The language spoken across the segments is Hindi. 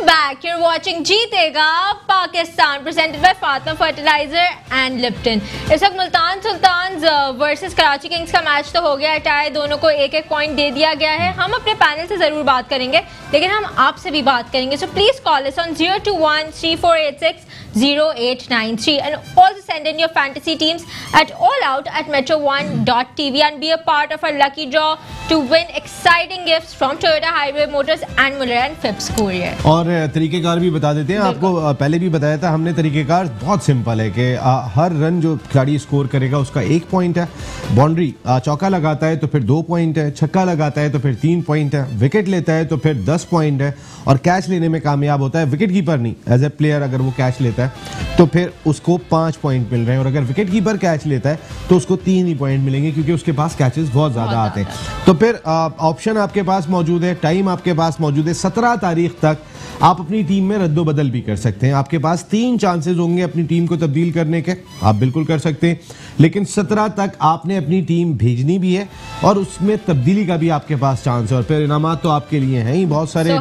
back. You're watching जीतेगा Pakistan presented by Fatima Fertilizer and Lipton. इस वक्त मुल्तान सुल्तान वर्सेस कराची किंग्स का मैच तो हो गया है टाई, दोनों को एक एक पॉइंट दे दिया गया है। हम अपने पैनल से जरूर बात करेंगे, लेकिन हम आपसे भी बात करेंगे। So please call us on 021-3486-0893 and also send in your fantasy teams at allout@metro1.tv and be a part of our lucky draw to win exciting gifts from Toyota Highway Motors and Muller and Phipps Courier। और तरीकेकार भी बता देते हैं आपको, पहले भी बताया था हमने। तरीकेकार बहुत सिंपल है कि हर रन जो खिलाड़ी स्कोर करेगा उसका 1 पॉइंट है। बाउंड्री चौका लगाता है तो फिर 2 पॉइंट है, छक्का लगाता है तो फिर 3 पॉइंट है, विकेट लेता है तो फिर 10 पॉइंट है, और कैच लेने में कामयाब होता है विकेट कीपर नहीं, एज ए प्लेयर अगर वो कैच लेता है तो फिर उसको 5 पॉइंट मिल रहे हैं, और अगर विकेट कीपर कैच लेता है तो उसको 3 ही पॉइंट मिलेंगे क्योंकि उसके पास कैचेस बहुत ज़्यादा आते हैं। तो फिर ऑप्शन आपके पास मौजूद है, टाइम आपके पास मौजूद है। 17 तारीख तक आप अपनी टीम में रद्दो बदल भी कर सकते हैं। आपके पास 3 चांसेस होंगे अपनी टीम को तब्दील करने के, आप बिल्कुल कर सकते हैं, लेकिन 17 तक आपने अपनी टीम भेजनी भी है और उसमें तब्दीली का भी आपके पास चांस है। और फिर इनामात तो आपके लिए हैं ही बहुत सारे।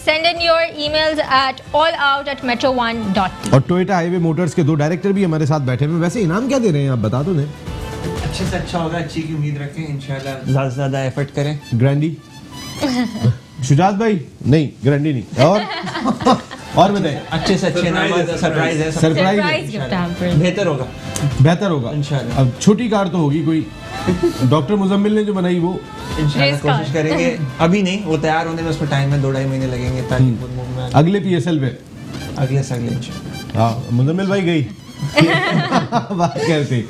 Send in your emails at allout@metro1.tv। और टोयोटा हाईवे मोटर्स के 2 डायरेक्टर भी हमारे साथ बैठे हुए। वैसे इनाम क्या दे रहे हैं आप बता दो। अच्छे से अच्छा होगा, अच्छी की उम्मीद रखें, इंशाल्लाह ज़्यादा से ज़्यादा एफर्ट करें। ग्रैंडी शुजात भाई नहीं, ग्रैंडी नहीं, और बताएं। अच्छे से अच्छे नाम, सरप्राइज है, सरप्राइज बेहतर होगा, बेहतर होगा इंशाल्लाह। अब छोटी कार तो होगी कोई, डॉक्टर मुजम्मिल ने जो बनाई वो इंशाल्लाह कोशिश करेंगे। अभी नहीं, वो तैयार होने में उसमें टाइम है, 2-2.5 महीने लगेंगे ताकि अगले PSL पे अगले से अगले। हाँ मुजम्मिल भाई गई बात करते।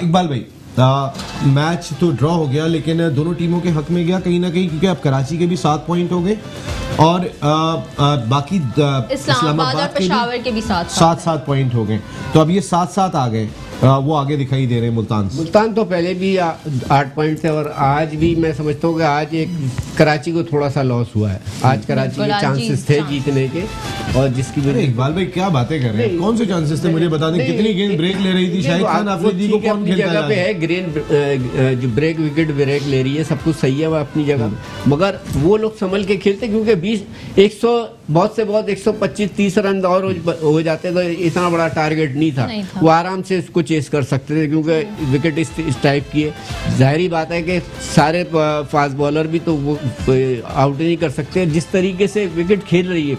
इकबाल भाई मैच तो ड्रॉ हो गया, लेकिन दोनों टीमों के हक में गया कहीं ना कहीं, क्योंकि अब कराची के भी 7 पॉइंट हो गए और बाकी इस्लामाबाद और पेशावर के भी 7 पॉइंट हो गए। तो अब ये 7-7 आ गए, वो आगे दिखाई दे रहे हैं। मुल्तान तो पहले भी 8 पॉइंट से, और आज भी मैं समझता हूँ कि आज एक कराची को थोड़ा सा लॉस हुआ है। आज कराची के चांसेस थे जीतने के, और जिसकी वजह। इकबाल भाई क्या बातें कर रहे हैं, कौन से चांसेस थे मुझे बता दें। कितनी गेंद ब्रेक ले रही थी शाहिद खान अफरीदी को, कौन खेलता जगह पे है ग्रीन जो ब्रेक विकेट ब्रेक ले रही है, सब कुछ सही है वो अपनी जगह, मगर वो लोग संभल के खेलते क्योंकि 100 बहुत से बहुत 125-30 रन और हो जाते तो इतना बड़ा टारगेट नहीं था। वो आराम से इसको चेस कर सकते थे क्योंकि विकेट इस टाइप की है। जाहिर बात है कि सारे फास्ट बॉलर भी तो वो आउट नहीं कर सकते जिस तरीके से विकेट खेल रही है।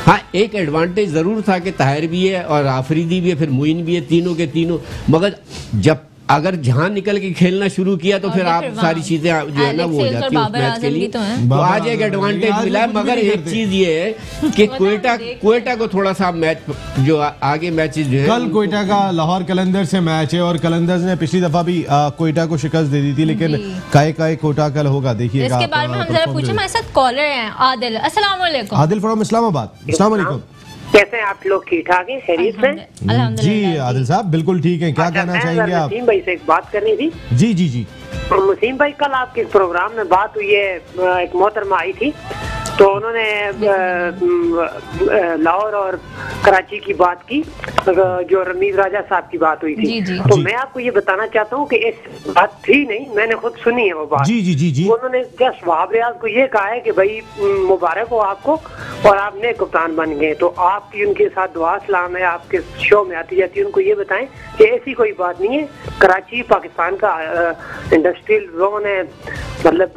हाँ, एक एडवांटेज ज़रूर था कि ताहिर भी है और आफरीदी भी है, फिर मुइन भी है, तीनों के तीनों, मगर जब अगर जहाँ निकल के खेलना शुरू किया तो फिर आप सारी चीजें जो है ना वो हो जाती है उस मैच के लिए। तो आज एक एडवांटेज मिला है, मगर एक चीज ये है कि क्वेटा को थोड़ा सा मैच जो आगे मैचेस जो है, कल क्वेटा का लाहौर कलंदर से मैच है, और कलंदर्स ने पिछली दफा भी क्वेटा को शिकस्त दे दी थी, लेकिन काय कोटा कल होगा देखिएगा। इसके बारे में हम जरा पूछे, हमारे साथ कॉलर हैं आदिल। अस्सलाम वालेकुम। आदिल फ्रॉम इस्लामाबाद। अस्सलाम वालेकुम। कैसे हैं आप लोग, ठीक ठाक हैं, खैरियत से? जी आदिल साहब बिल्कुल ठीक है। क्या कहना चाहेंगे आप? मुसीम भाई से एक बात करनी थी। जी मुसीम भाई, कल आपके प्रोग्राम में बात हुई है, एक मोहतरमा आई थी तो उन्होंने लाहौर और कराची की बात की, जो रमीज राजा साहब की बात हुई थी। तो मैं आपको ये बताना चाहता हूँ कि ऐसी बात थी नहीं, मैंने खुद सुनी है वो बात। जी। उन्होंने जस्ट वहाब रियाज को ये कहा है कि भाई मुबारक हो आपको और आप नए कप्तान बन गए। तो आपकी उनके साथ दुआ सलाम है, आपके शो में आती जाती है, उनको ये बताएं कि ऐसी कोई बात नहीं है। कराची पाकिस्तान का इंडस्ट्रियल जोन है, मतलब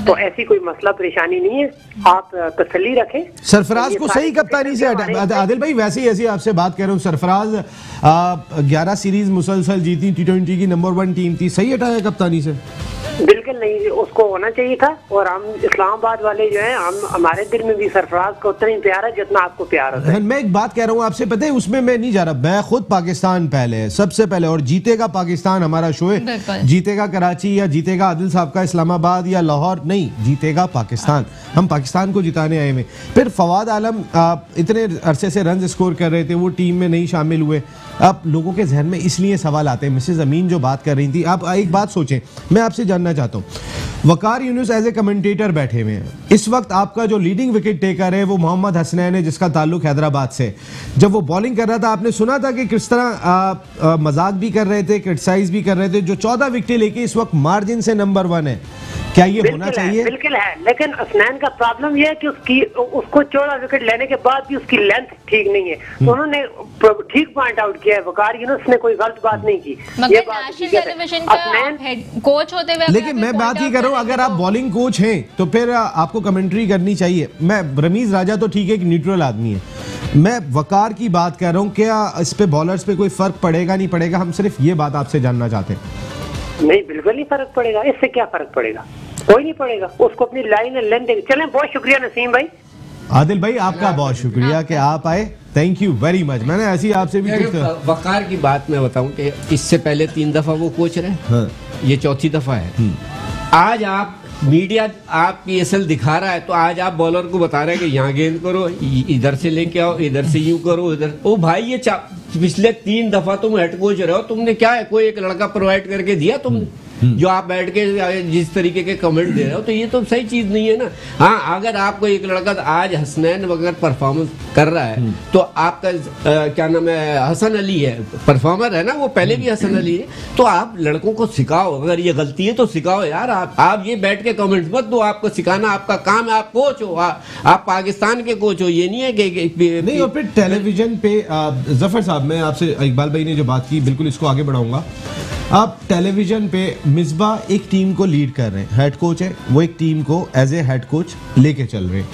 तो ऐसी कोई मसला परेशानी नहीं है, आप तसल्ली रखें। सरफराज को सही कप्तानी से आदिल भाई, वैसे ही ऐसी आपसे बात कर रहा हूँ, सरफराज 11 सीरीज मुसलसल जीती, T20 की नंबर 1 टीम थी, सही हटाया कप्तानी से? बिल्कुल नहीं, उसको होना चाहिए था। और हम इस्लामाबाद वाले जो हैं, हम हमारे दिल में भी सरफराज को उतना ही प्यार है जितना आपको प्यार होता है। मैं एक बात कह रहा हूँ आपसे, पता है उसमें मैं नहीं जा रहा, मैं खुद पाकिस्तान पहले है, सबसे पहले, और जीतेगा पाकिस्तान हमारा शो है, जीतेगा कराची या जीतेगा आदिल साहब का इस्लामाबाद या लाहौर, नहीं जीतेगा पाकिस्तान। हम पाकिस्तान को जिताने आए हैं। फिर फवाद आलम इतने अरसे से रन स्कोर कर रहे थे, वो टीम में नहीं शामिल हुए। अब लोगों के जहन में इसलिए सवाल आते हैं। मिसेस अमीन जो बात कर रही थी, आप एक बात सोचें, मैं आपसे जानना चाहता हूँ, वकार यूनुस एज ए कमेंटेटर बैठे हुए हैं इस वक्त, आपका जो लीडिंग विकेट टेकर है वो मोहम्मद हसनैन है, जिसका ताल्लुक हैदराबाद से। जब वो बॉलिंग कर रहा था, आपने सुना था कि किस तरह मजाक भी कर रहे थे, क्रिटिसाइज भी कर रहे थे। जो 14 विकेटें लेके इस वक्त मार्जिन से नंबर 1 है, क्या ये होना चाहिए? बिल्कुल है, लेकिन हसनैन का प्रॉब्लम ये है कि उसको 14 विकेट लेने के बाद भी उसकी लेंथ ठीक नहीं है। तो उन्होंने ठीक पॉइंट आउट किया है वकार यूनुस ने, कोई गलत बात नहीं की। ये बात टेलीविजन का हेड कोच होते हुए, लेकिन मैं बात ही कर रहा हूँ, अगर आप बॉलिंग कोच हैं तो फिर आपको कमेंट्री करनी चाहिए। मैं रमीज राजा तो ठीक है कि न्यूट्रल आदमी है, मैं वकार की बात कर रहा हूँ, क्या इस पे बॉलर्स पे कोई फर्क पड़ेगा नहीं पड़ेगा? हम सिर्फ ये बात आपसे जानना चाहते हैं। नहीं, बिल्कुल नहीं फर्क पड़ेगा। इससे क्या फर्क पड़ेगा? कोई नहीं पड़ेगा। उसको अपनी लाइन लेंथ देंगे। चलें, बहुत शुक्रिया नसीम भाई। आदिल भाई आपका बहुत शुक्रिया कि आप आए, थैंक यू वेरी मच। मैंने ऐसी आपसे भी वकार की बात मैं बताऊं कि इससे पहले 3 दफा वो कोच रहे, हाँ। ये चौथी दफा है। आज आप मीडिया आप PSL दिखा रहा है तो आज आप बॉलर को बता रहे हैं कि यहाँ गेंद करो, इधर से लेके आओ, इधर से यूं करो, इधर। ओ भाई, ये पिछले 3 दफा तुम हेड कोच रहे हो, तुमने क्या है कोई एक लड़का प्रोवाइड करके दिया तुमने जो आप बैठ के जिस तरीके के कमेंट दे रहे हो? तो ये तो सही चीज नहीं है ना। हाँ, अगर आपको एक लड़का आज हसनैन अगर परफॉर्मेंस कर रहा है तो आपका क्या नाम है, हसन अली है, परफॉर्मर है ना, वो पहले भी हसन अली है। तो आप लड़कों को सिखाओ, अगर ये गलती है तो सिखाओ यार। आप ये बैठ के कमेंट्स मत दो, आपको सिखाना आपका काम है। आप कोच हो, आप पाकिस्तान के कोच हो, ये नहीं है कि नहीं। और फिर टेलीविजन पे जफर साहब, मैं आपसे इकबाल भाई ने जो बात की बिल्कुल इसको आगे बढ़ाऊंगा। आप टेलीविजन पे मिसबाह एक टीम को लीड कर रहे हैं, हेड कोच है, वो एक टीम को एज ए हेड कोच लेके चल रहे हैं,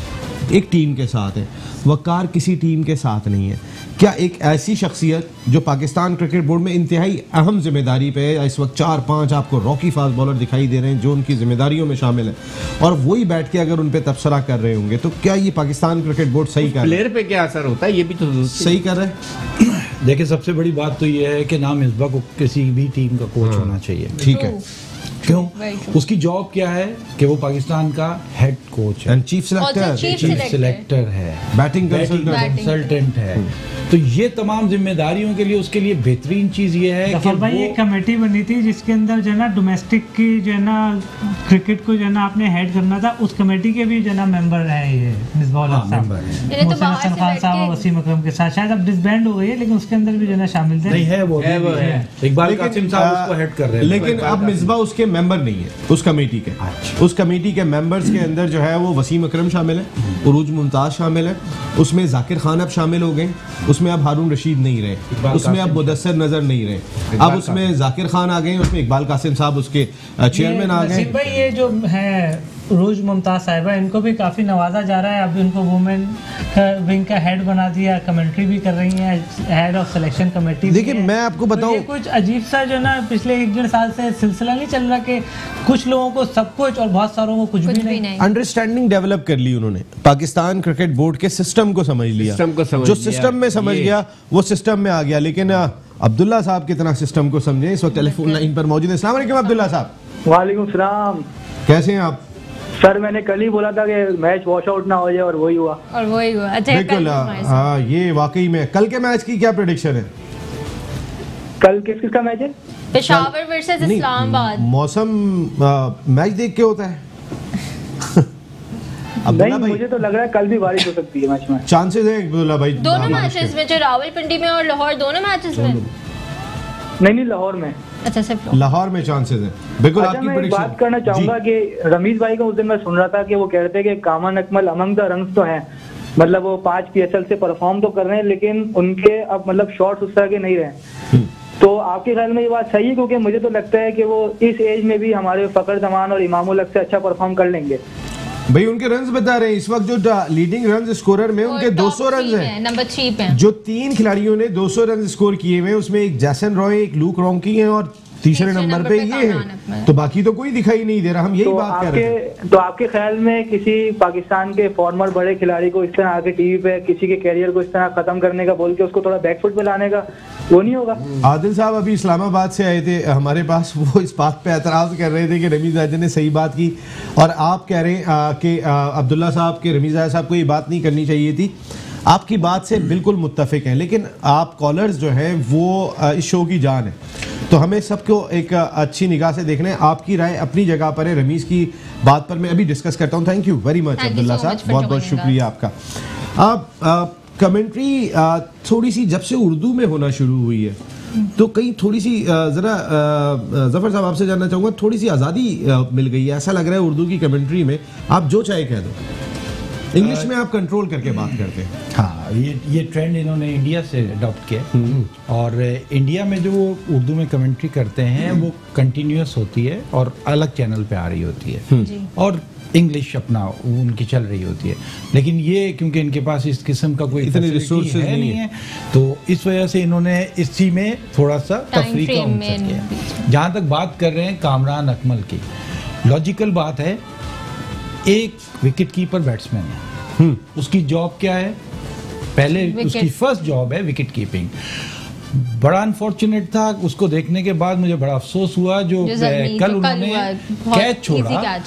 एक टीम के साथ है। वकार किसी टीम के साथ नहीं है। क्या एक ऐसी शख्सियत जो पाकिस्तान क्रिकेट बोर्ड में इंतहाई अहम जिम्मेदारी पे है, इस वक्त 4-5 आपको रॉकी फास्ट बॉलर दिखाई दे रहे हैं जो उनकी जिम्मेदारियों में शामिल है, और वही बैठ के अगर उन पे तबसरा कर रहे होंगे तो क्या ये पाकिस्तान क्रिकेट बोर्ड सही कर रहा है? प्लेयर पे क्या असर होता है, ये भी तो सही कर रहे हैं। देखिए, सबसे बड़ी बात तो ये है कि ना मिसबाह को किसी भी टीम का कोच होना चाहिए। ठीक है, क्यों? उसकी जॉब क्या है कि वो पाकिस्तान का हेड कोच है, चीफ सिलेक्टर है, बैटिंग कंसल्टेंट है। तो ये तमाम जिम्मेदारियों के लिए उसके लिए बेहतरीन चीज ये है कि भाई एक कमेटी बनी थी जिसके अंदर जो है ना डोमेस्टिक की जो है ना क्रिकेट को जो है ना आपने हेड करना था, उस कमेटी के भी जो है ना मेंबर है ये मिसबाह साहब, मोहसिन खान साहब और वसीम अकरम के साथ। शायद अब डिसबैंड हो गई है लेकिन उसके अंदर भी जो है ना शामिल थे। नहीं है, वो है इकबाल कासिम साहब उसको हेड कर रहे हैं, लेकिन अब मिसबाह उसके मेंबर नहीं है उस कमेटी के। उस कमेटी के मेंबर्स के अंदर जो है वो वसीम अकरम शामिल है, उरूज मुमताज शामिल है, उसमें जाकिर खान अब शामिल हो गए, उसमें अब हारून रशीद नहीं रहे, उसमें अब मुदस्सर नजर नहीं रहे, अब उसमें जाकिर खान आ गए, उसमें इकबाल कासिम साहब उसके चेयरमैन आ गए। भाई ये जो है रोज मुमताज साहिबा, इनको भी काफी नवाजा जा रहा है। अब इनको वुमेन विंग का हेड बना दिया, कमेंट्री भी कर रही है, हेड ऑफ सिलेक्शन कमेटी। देखिए मैं आपको बताऊं, तो कुछ अजीब सा जो ना पिछले 1-1.5 साल से सिलसिला नहीं चल रहा कि कुछ लोगों को सब कुछ और बहुत सारों को कुछ भी नहीं। अंडरस्टैंडिंग डेवलप कर ली उन्होंने, पाकिस्तान क्रिकेट बोर्ड के सिस्टम को समझ लिया, जो सिस्टम में समझ गया वो सिस्टम में आ गया। लेकिन अब्दुल्ला साहब कितना सिस्टम को समझे, इस वक्त टेलीफोन लाइन पर मौजूद है। अस्सलाम वालेकुम अब्दुल्ला साहब। वालेकुम सलाम। कैसे हैं आप? सर मैंने कल ही बोला था कि मैच वॉश आउट ना हो जाए और वही हुआ। अच्छा, बिल्कुल। हाँ, ये वाकई में कल के मैच की क्या प्रेडिक्शन है? कल किसका मैच है? पेशावर वर्सेस इस्लामाबाद। मौसम मैच देख के होता है। नहीं, मुझे तो लग रहा है कल भी बारिश हो सकती है मैच में। चांसेस है अब्दुल्ला भाई दोनों मैचेस में, जो रावलपिंडी में और लाहौर, दोनों मैचेस में? नहीं, लाहौर में। अच्छा, सिर्फ लाहौर में चांसेस है। बिल्कुल। अच्छा, मैं एक बात करना चाहूंगा कि रमीज भाई का उस दिन मैं सुन रहा था कि वो कह रहे थे कि कामन अकमल अमंग द रंग्स तो हैं, मतलब वो 5 PSL से परफॉर्म तो कर रहे हैं लेकिन उनके अब मतलब शॉट्स उस तरह के नहीं रहे। तो आपके ख्याल में ये बात सही है? क्योंकि मुझे तो लगता है कि वो इस एज में भी हमारे फकर जमान और इमामुल हक से अच्छा परफॉर्म कर लेंगे। भाई उनके रन्स बता रहे हैं इस वक्त, जो लीडिंग रन स्कोरर में उनके 200 रन हैं, नंबर 3 पे। जो 3 खिलाड़ियों ने 200 रन स्कोर किए हुए, उसमें एक जैसन रॉय, एक लूक रॉन्की है और तीसरे नंबर पे ये है, तो बाकी तो कोई दिखाई नहीं दे रहा। हम यही बात कर रहे हैं। तो आपके ख्याल में किसी पाकिस्तान के फॉर्मर बड़े खिलाड़ी को इस तरह आके टीवी पे किसी के कैरियर को इस तरह खत्म करने का, बोल के उसको थोड़ा बैकफुट पे लाने का, वो नहीं होगा? आदिल साहब अभी इस्लामाबाद से आए थे हमारे पास, वो इस बात पे एतराज कर रहे थे कि रमीज राजा ने सही बात की, और आप कह रहे हैं कि अब्दुल्ला साहब के रमीज राजा साहब को ये बात नहीं करनी चाहिए थी। आपकी बात से बिल्कुल मुत्तफिक हैं, लेकिन आप कॉलर्स जो हैं वो इस शो की जान है, तो हमें सबको एक अच्छी निगाह से देखना है। आपकी राय अपनी जगह पर है, रमीज की बात पर मैं अभी डिस्कस करता हूँ। Thank you very much Abdullah साहब, बहुत बहुत शुक्रिया आपका। अब कमेंट्री थोड़ी सी जब से उर्दू में होना शुरू हुई है तो कहीं थोड़ी सी जरा जफर साहब आपसे जानना चाहूंगा, थोड़ी सी आज़ादी मिल गई है ऐसा लग रहा है उर्दू की कमेंट्री में, आप जो चाहे कह दो, इंग्लिश में आप कंट्रोल करके बात करते हैं। हाँ, ये ट्रेंड इन्होंने इंडिया से अडॉप्ट किया और इंडिया में जो वो उर्दू में कमेंट्री करते हैं वो कंटिन्यूअस होती है और अलग चैनल पे आ रही होती है और इंग्लिश अपना उनकी चल रही होती है। लेकिन ये क्योंकि इनके पास इस किस्म का कोई इतने रिसोर्सेज नहीं है तो इस वजह से इन्होंने इसी में थोड़ा सा तफरीका किया। जहाँ तक बात कर रहे हैं कामरान अकमल की, लॉजिकल बात है, एक विकेट कीपर बैट्समैन है, उसकी जॉब क्या है, पहले उसकी फर्स्ट जॉब है विकेट कीपिंग। बड़ा अनफॉर्चुनेट था, उसको देखने के बाद मुझे बड़ा अफसोस हुआ जो कल उन्होंने कैच छोड़ा।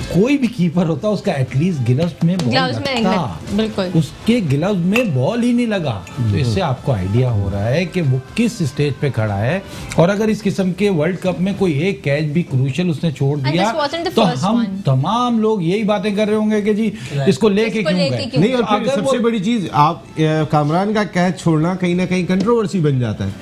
कोई भी कीपर होता उसका एटलीस्ट ग्लव्स में बॉल लगता, बिल्कुल उसके ग्लव्स में बॉल ही नहीं लगा। तो इससे आपको आइडिया हो रहा है कि वो किस स्टेज पे खड़ा है। और अगर इस किस्म के वर्ल्ड कप में कोई एक कैच भी क्रूशियल उसने छोड़ दिया तो हम तमाम लोग यही बातें कर रहे होंगे कि जी इसको लेके क्यों गए। नहीं, और फिर सबसे बड़ी चीज, आप कामरान का कैच छोड़ना कहीं ना कहीं कंट्रोवर्सी बन जाता है,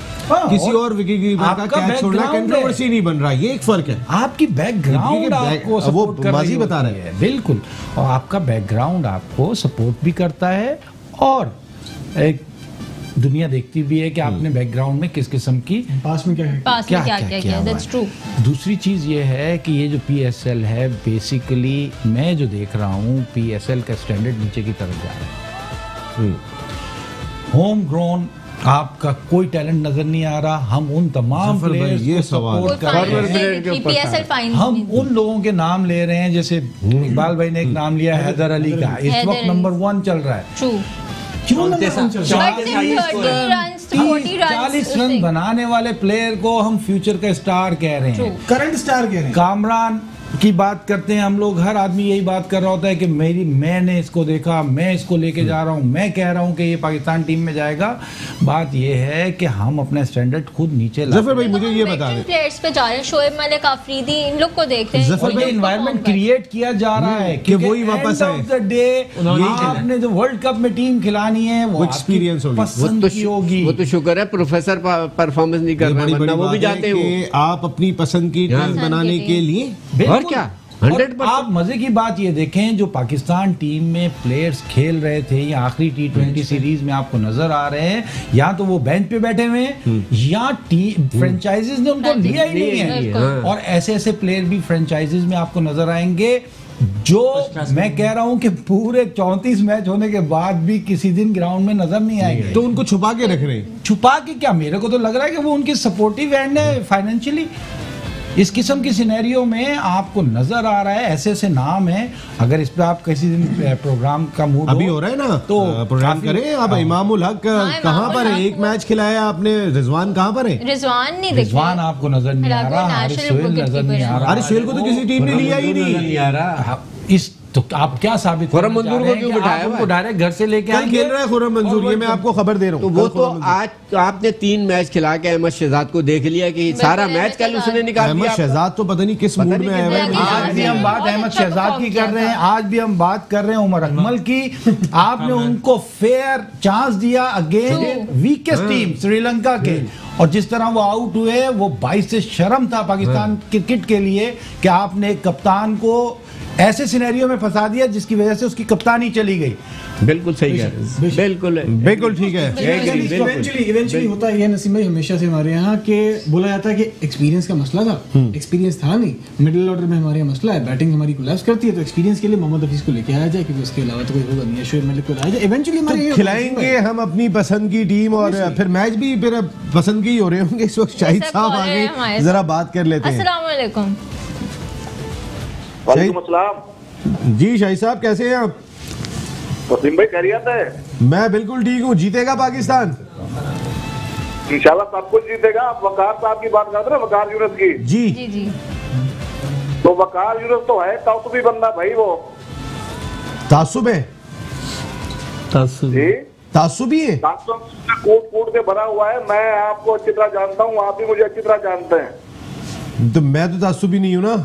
किसी और विकेट कीपर का कैच छोड़ना कंट्रोवर्सी नहीं बन रहा, ये एक फर्क है। आपकी बैकग्राउंड आपको सपोर्ट कर रही बता रहे हैं, बिल्कुल, और आपका बैकग्राउंड आपको सपोर्ट भी करता है और एक दुनिया देखती भी है कि आपने बैकग्राउंड में किस किस्म की पास में क्या किया। That's true. दूसरी चीज ये है कि ये जो PSL है, बेसिकली मैं जो देख रहा हूँ PSL का स्टैंडर्ड नीचे की तरफ जा रहा है। होम ग्रोन आपका कोई टैलेंट नजर नहीं आ रहा। हम उन तमाम प्लेयर्स को सपोर्ट कर रहे हैं, हम उन लोगों के नाम ले रहे हैं, जैसे इकबाल भाई ने एक नाम लिया हैदर अली का, इस वक्त नंबर 1 चल रहा है। 40 रन बनाने वाले प्लेयर को हम फ्यूचर का स्टार कह रहे हैं, करंट स्टार कह रहे हैं। कामरान की बात करते हैं हम लोग, हर आदमी यही बात कर रहा होता है कि मैंने इसको देखा, मैं इसको लेके जा रहा हूँ, मैं कह रहा हूँ कि ये पाकिस्तान टीम में जाएगा। बात ये है कि हम अपना स्टैंडर्ड खुद नीचे ला। जफर भाई मुझे ये बता दें, प्लेयर्स पे जा रहे हैं, शोएब मलिक, अफरीदी, इन लोग को देखते हैं। जफर भाई एनवायरनमेंट क्रिएट किया जा रहा है कि वही वापस आए। एंड ऑफ द डे आपने जो वर्ल्ड कप में टीम खिलानी है वो एक्सपीरियंस होगी, पसंद की होगी। वो तो शुक्र है प्रोफेसर परफॉर्मेंस नहीं कर रहे, वरना वो भी जाते हैं आप अपनी पसंद की टीम बनाने के लिए। और क्या 100%। आप मजे की बात ये देखें, जो पाकिस्तान टीम में प्लेयर्स खेल रहे थे या आखिरी T20 सीरीज में आपको नजर आ रहे हैं, या तो वो बेंच पे बैठे हुए हैं या फ्रेंचाइजीज ने उनको लिया ही नहीं है। और ऐसे ऐसे प्लेयर भी फ्रेंचाइजीज में आपको नजर आएंगे जो मैं कह रहा हूं कि पूरे 34 मैच होने के बाद भी किसी दिन ग्राउंड में नजर नहीं आएंगे। तो उनको छुपा के रख रहे हैं। छुपा के क्या, मेरे को तो लग रहा है कि वो उनके सपोर्टिव एंड है फाइनेंशियली। इस किस्म की सिनेरियो में आपको नजर आ रहा है ऐसे ऐसे नाम हैं। अगर इस पे आप किसी दिन प्रोग्राम का मूड अभी हो रहा है ना तो प्रोग्राम करें। अब इमामुल हक कहाँ पर है? एक मैच खिलाया आपने, रिजवान कहाँ पर है? रिजवान नहीं, रिजवान आपको नजर नहीं आ रहा, हारिस सोहेल नजर नहीं आ रहा। हारिस सोहेल को तो किसी टीम ने लिया ही नहीं आ रहा। इस तो आप क्या साबित खुर्रम मंजूर को क्यों बिठाया? उनको डायरेक्ट घर से लेके आए, खेल रहा है खुर्रम मंजूर, ये मैं आपको खबर दे रहा हूँ। तो वो तो आज आपने 3 मैच खिला के अहमद शहजाद को देख लिया कि सारा मैच कल उसने निकाल दिया। अहमद शहजाद तो पता नहीं किस मूड में आया है। आज भी हम बात अहमद शहजाद की कर रहे हैं, आज भी हम बात कर रहे हैं उमर अकमल की। आपने उनको फेयर चांस दिया अगेंस्ट वीकेस्ट टीम श्रीलंका के, और जिस तरह वो आउट हुए वो 22 से शर्म था पाकिस्तान क्रिकेट के लिए कि आपने एक कप्तान को ऐसे सिनेरियो में फंसा दिया जिसकी वजह से उसकी कप्तानी चली गई। बिल्कुल सही है, बिल्कुल ठीक है। इवेंचुअली होता है ये नसीम भाई, हमेशा से हमारे यहाँ के बोला जाता है कि एक्सपीरियंस का मसला था, एक्सपीरियंस था नहीं, मिडिल ऑर्डर में हमारे यहाँ मसला है, बैटिंग हमारी कोलैप्स करती है, तो एक्सपीरियंस के लिए मोहम्मद हफीज को लेके आया जाए, क्योंकि उसके अलावा तो कोई होगा नहीं। शोएब मलिक को लाया जाए, इवेंचुअली हमारे खिलाएंगे हम अपनी पसंद की टीम, और फिर मैच भी फिर पसंद के ही हो रहे होंगे। इस वक्त शाहिद साहब आगे जरा बात कर लेते हैं। अस्सलाम वालेकुम। वालेकुम अस्सलाम जी शाहिद साहब, कैसे हैं आप? वसीम भाई खैरियत है? मैं बिल्कुल ठीक हूँ। जीतेगा पाकिस्तान? इंशाल्लाह सब कुछ जीतेगा। आप वकार साहब की बात कर रहे हैं, वकार यूनुस की? जी जी। तो वकार यूनुस तो है तासुबी बंदा भाई, वो तासुब है, तासुबी है, कूट कूट के भरा हुआ है। मैं आपको अच्छी तरह जानता हूँ, आप भी मुझे अच्छी तरह जानते हैं। तो मैं तो तासुबी नहीं हूँ ना।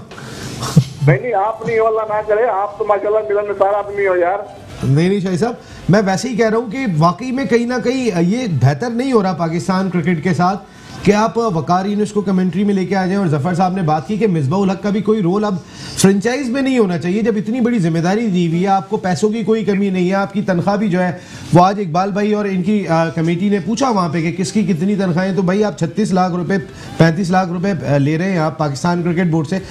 नहीं, आप नहीं, अल्लाह ना करे, आप तो माशाल्लाह मिलन निसार आदमी हो यार। नहीं शाही साहब, मैं वैसे ही कह रहा हूँ कि वाकई में कहीं ना कहीं ये बेहतर नहीं हो रहा पाकिस्तान क्रिकेट के साथ कि आप वकार यूनुस को कमेंट्री में लेके आ जाएं। और जफर साहब ने बात की कि मिसबाह-उल हक का भी कोई रोल अब फ्रेंचाइज में नहीं होना चाहिए, जब इतनी बड़ी जिम्मेदारी दी हुई है, आपको पैसों की कोई कमी नहीं है, आपकी तनख्वाह भी जो है वो आज इकबाल भाई और इनकी कमेटी ने पूछा वहाँ पे कि किसकी कितनी तनख्वाहें, तो भाई आप 36 लाख रुपए 35 लाख रुपए ले रहे हैं आप पाकिस्तान क्रिकेट बोर्ड से,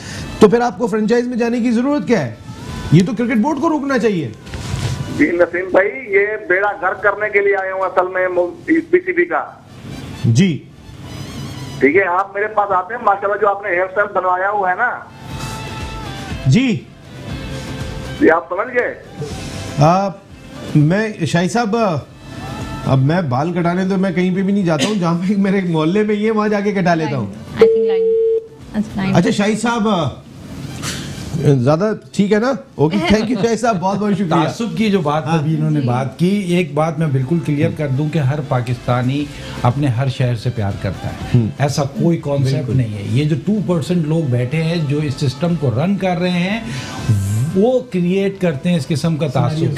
तो फिर आपको फ्रेंचाइज में जाने की जरूरत क्या है? ये तो क्रिकेट बोर्ड को रोकना चाहिए। जी नसीम भाई, ये बेड़ा गर्क करने के लिए आए हूँ असल में पीसीबी का। जी ठीक है, आप मेरे पास आते हैं, माशाल्लाह जो आपने हेयर स्टाइल बनवाया हुआ है ना जी, ये आप समझ गए। मैं शाही साहब, अब मैं बाल कटाने तो मैं कहीं पे भी नहीं जाता हूँ, जहाँ पे मेरे मोहल्ले में ये वहां जाके कटा लेता हूँ। अच्छा शाही साहब ज्यादा ठीक है ना? ओके, थैंक यू शाही साहब, बहुत बहुत शुक्रिया। तासुब की जो बात अभी इन्होंने बात की, एक बात मैं बिल्कुल क्लियर कर दूं कि हर पाकिस्तानी अपने हर शहर से प्यार करता है, ऐसा कोई कॉन्सेप्ट नहीं है। ये जो 2% लोग बैठे हैं जो इस सिस्टम को रन कर रहे हैं वो क्रिएट करते हैं इस किस्म का तासुब।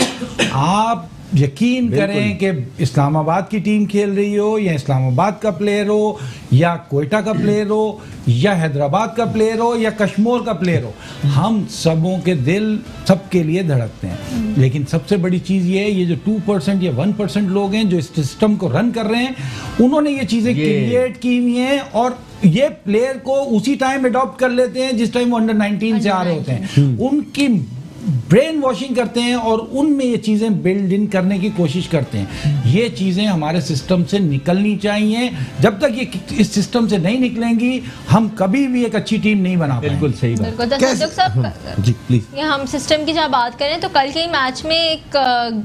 आप यकीन करें कि इस्लामाबाद की टीम खेल रही हो या इस्लामाबाद का प्लेयर हो या कोयटा का प्लेयर हो या हैदराबाद का प्लेयर हो या कश्मीर का प्लेयर हो, हम सबों के दिल सबके लिए धड़कते हैं। लेकिन सबसे बड़ी चीज़ ये है, ये जो 2% या 1% लोग हैं जो इस सिस्टम को रन कर रहे हैं, उन्होंने ये चीज़ें क्रिएट की हुई हैं और ये प्लेयर को उसी टाइम अडॉप्ट कर लेते हैं जिस टाइम वो अंडर 19 से आ रहे होते हैं, उनकी ब्रेन वॉशिंग करते हैं और उनमें ये चीज़ें बिल्ड इन करने की कोशिश करते हैं। ये चीज़ें हमारे सिस्टम से निकलनी चाहिए। जब तक ये इस सिस्टम से नहीं निकलेंगी हम कभी भी एक अच्छी टीम नहीं बना पाएंगे। बिल्कुल सही बात। जी प्लीज, ये हम सिस्टम की जहाँ बात करें तो कल के मैच में एक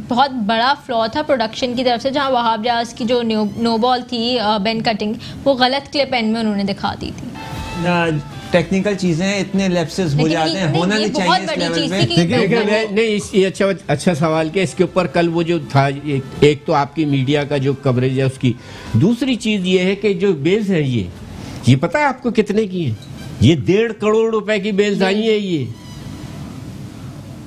बहुत बड़ा फ्लॉ था प्रोडक्शन की तरफ से, जहाँ वहाब रियाज की जो नो बॉल थी बेन कटिंग, वो गलत क्लिप एंड में उन्होंने दिखा दी थी। टेक्निकल चीजें इतने लैप्सेस हो जाते हैं, होना नहीं चाहिए इस लेवल पे। नहीं, ये अच्छा सवाल किया। इसके ऊपर कल वो जो था, एक तो आपकी मीडिया का जो कवरेज है उसकी, दूसरी चीज ये है कि जो बेल्स है ये पता है आपको कितने की है? ये 1.5 करोड़ रुपए की बेल्स आई है ये,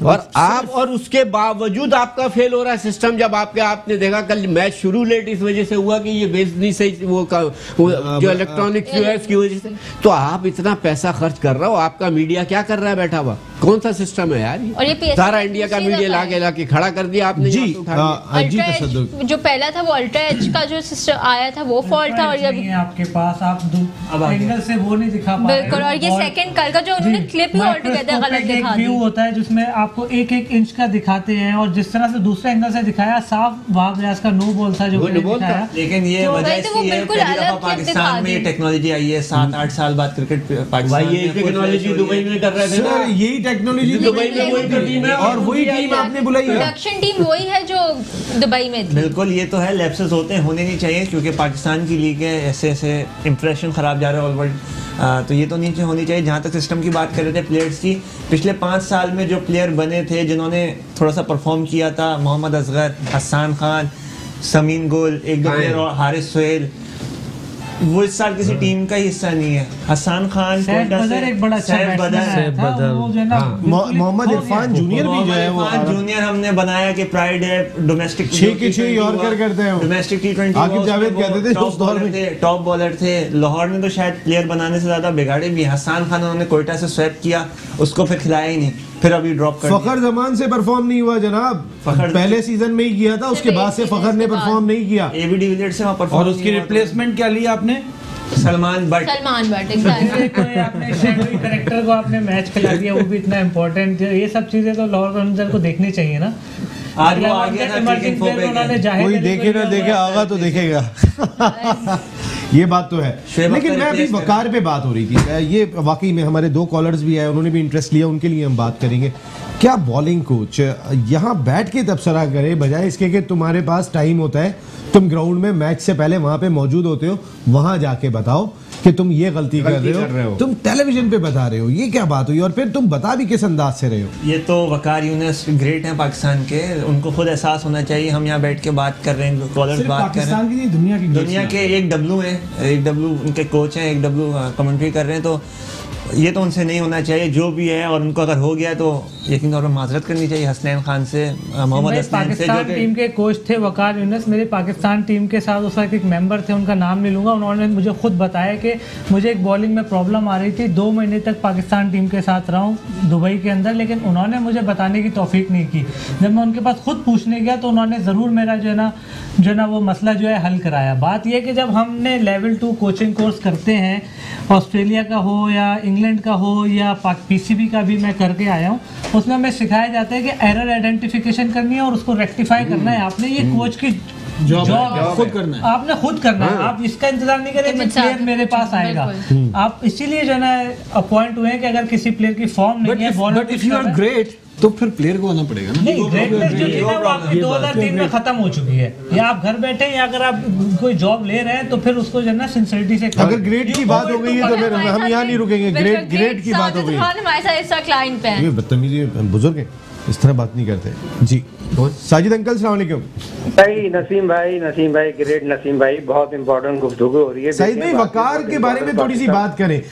और आप और उसके बावजूद आपका फेल हो रहा है सिस्टम। जब आपने देखा कल मैच शुरू लेट इस वजह से हुआ कि ये बेस नहीं सही, वो जो इलेक्ट्रॉनिक्स जो है उसकी वजह से, तो आप इतना पैसा खर्च कर रहे हो, आपका मीडिया क्या कर रहा है बैठा हुआ? कौन सा सिस्टम है यार? और ये सारा इंडिया का मीडिया लाके खड़ा कर दिया आपने। जी जो पहला था वो अल्ट्रा एज का जो सिस्टम आया था वो फॉल्ट था, और ये आपके पास आप एंगल से वो नहीं दिखा पा रहे। बिल्कुल, और ये सेकंड कल का जो उन्होंने क्लिप ही ऑलटुगेदर गलत दिखा दी। व्यू होता है जिसमें आपको 1-1 इंच का दिखाते हैं, और जिस तरह से दूसरे एंगल से दिखाया साफ वहाब रियाज का नो बॉल था जो दिखाया। लेकिन ये वजह इसकी है पहली दफा पाकिस्तान में टेक्नोलॉजी आई है, 7-8 साल बाद क्रिकेट पाकिस्तान में। ये टेक्नोलॉजी दुबई में कर रहे थे ना, यही टेक्नोलॉजी दुबई में वही टीम है, और वही टीम आपने बुलाई है, प्रोडक्शन टीम वही है जो दुबई में थी। बिल्कुल, ये तो है, लैप्सेस होते हैं, होने नहीं चाहिए, क्योंकि पाकिस्तान की लीग है, ऐसे इंप्रेशन खराब जा रहा है ऑल वर्ल्ड। तो ये तो नहीं होनी चाहिए। जहाँ तक सिस्टम की बात कर रहे थे प्लेयर्स की, पिछले 5 साल में जो प्लेयर बने थे जिन्होंने थोड़ा सा परफॉर्म किया था, मोहम्मद असगर, हसन खान, समीन गोल, 1-2 प्लेयर और हारिस सोहेल, वो इस साल किसी टीम का हिस्सा नहीं है। हसन खान, एक बड़ा मोहम्मद इरफान जूनियर भी जो है, वो जूनियर हमने बनाया कि प्राइड है, डोमेस्टिक 6 के 6 यॉर्कर करते हैं, डोमेस्टिक T20 आकिब जावेद कहते थे उस दौर में, टॉप बॉलर थे। लाहौर ने तो शायद प्लेयर बनाने से ज्यादा बिगाड़े भी। हसन खान उन्होंने कोयटा से स्वैप किया, उसको फिर खिलाया ही नहीं, फिर अभी ड्रॉप कर दिया। फखर जमान से परफॉर्म नहीं हुआ जनाब, पहले सीजन में ही किया था, उसके बाद से फखर ने परफॉर्म नहीं किया। एबी डिविलियर्स से वहां परफॉर्म, और उसकी रिप्लेसमेंट क्या लिया आपने? सलमान बट आपने शैडोई कैरेक्टर को आपने मैच खिला दिया, वो भी इतना इम्पोर्टेंट। ये सब चीजें तो लाहौर रंजर को देखनी चाहिए ना। आज वो आ गया था क्रिकेट फो पे, कोई देखे ना देखे, आगा तो देखेगा। ये बात तो है। लेकिन मैं अभी वकार पे बात हो रही थी, ये वाकई में हमारे 2 कॉलर्स भी आए, उन्होंने भी इंटरेस्ट लिया, उनके लिए हम बात करेंगे। क्या बॉलिंग कोच यहाँ बैठ के तबसरा करे बजाय इसके कि तुम्हारे पास टाइम होता है, तुम ग्राउंड में मैच से पहले वहां पे मौजूद होते हो, वहां जाके बताओ कि तुम ये गलती कर रहे हो, तुम टेलीविजन पे बता रहे हो, ये क्या बात हुई? और फिर तुम बता भी किस अंदाज से रहे हो? ये तो वकार यूनुस ग्रेट हैं पाकिस्तान के, उनको खुद एहसास होना चाहिए। हम यहाँ बैठ के बात कर रहे हैं, कॉलर्स बात कर रहे हैं, दुनिया के एक डब्लू है, एक डब्लू उनके कोच हैं, एक डब्लू कमेंट्री कर रहे हैं। तो ये तो उनसे नहीं होना चाहिए जो भी है, और उनको अगर हो गया तो यकीन तौर पर माजरत करनी चाहिए हसनैन खान से, मोहम्मद हसनैन से, पाकिस्तान टीम के कोच थे वकार यूनुस, मेरे पाकिस्तान टीम के साथ उस वक्त एक मेंबर थे, उनका नाम नहीं लूँगा, उन्होंने मुझे खुद बताया कि मुझे एक बॉलिंग में प्रॉब्लम आ रही थी, 2 महीने तक पाकिस्तान टीम के साथ रहा हूँ दुबई के अंदर, लेकिन उन्होंने मुझे बताने की तौफीक नहीं की। जब मैं उनके पास खुद पूछने गया तो उन्होंने ज़रूर मेरा जो है ना वो मसला जो है हल कराया। बात यह कि जब हमने लेवल 2 कोचिंग कोर्स करते हैं, ऑस्ट्रेलिया का हो या इंग्लैंड का हो या पीसीबी का भी मैं करके आया हूँ, उसमें हमें सिखाया जाता है कि एरर आइडेंटिफिकेशन करनी है और उसको रेक्टिफाई करना है। आपने ये कोच की जॉब खुद करना है, आपने खुद करना है। आप इसका इंतजार नहीं करें कि प्लेयर मेरे पास आएगा। आप इसीलिए जो है ना अपॉइंट हुए हैं कि अगर किसी प्लेयर की फॉर्म नहीं है, but if you are great तो फिर प्लेयर को आना पड़ेगा ना। नहीं, ग्रेटनेस जो थी ना वो आपकी 2003 में खत्म हो चुकी है। या आप घर बैठे या अगर आप कोई जॉब ले रहे हैं तो फिर उसको जो है ना सिंसियरिटी से, अगर ग्रेड की बात हो गई है तो फिर हम यहाँ नहीं रुकेंगे। ग्रेड की बात हो गई, हमारे साथ इस क्लाइंट पे ये बदतमीजी, बुजुर्ग हैं, इस तरह बात नहीं करते जी। साजिद अंकल अस्सलाम वालेकुम। भाई नसीम भाई ग्रेट नसीम भाई, बहुत इंपॉर्टेंट गुफ्तगू हो रही है। साजिद भाई वकार के बारे में थोड़ी सी बात करें,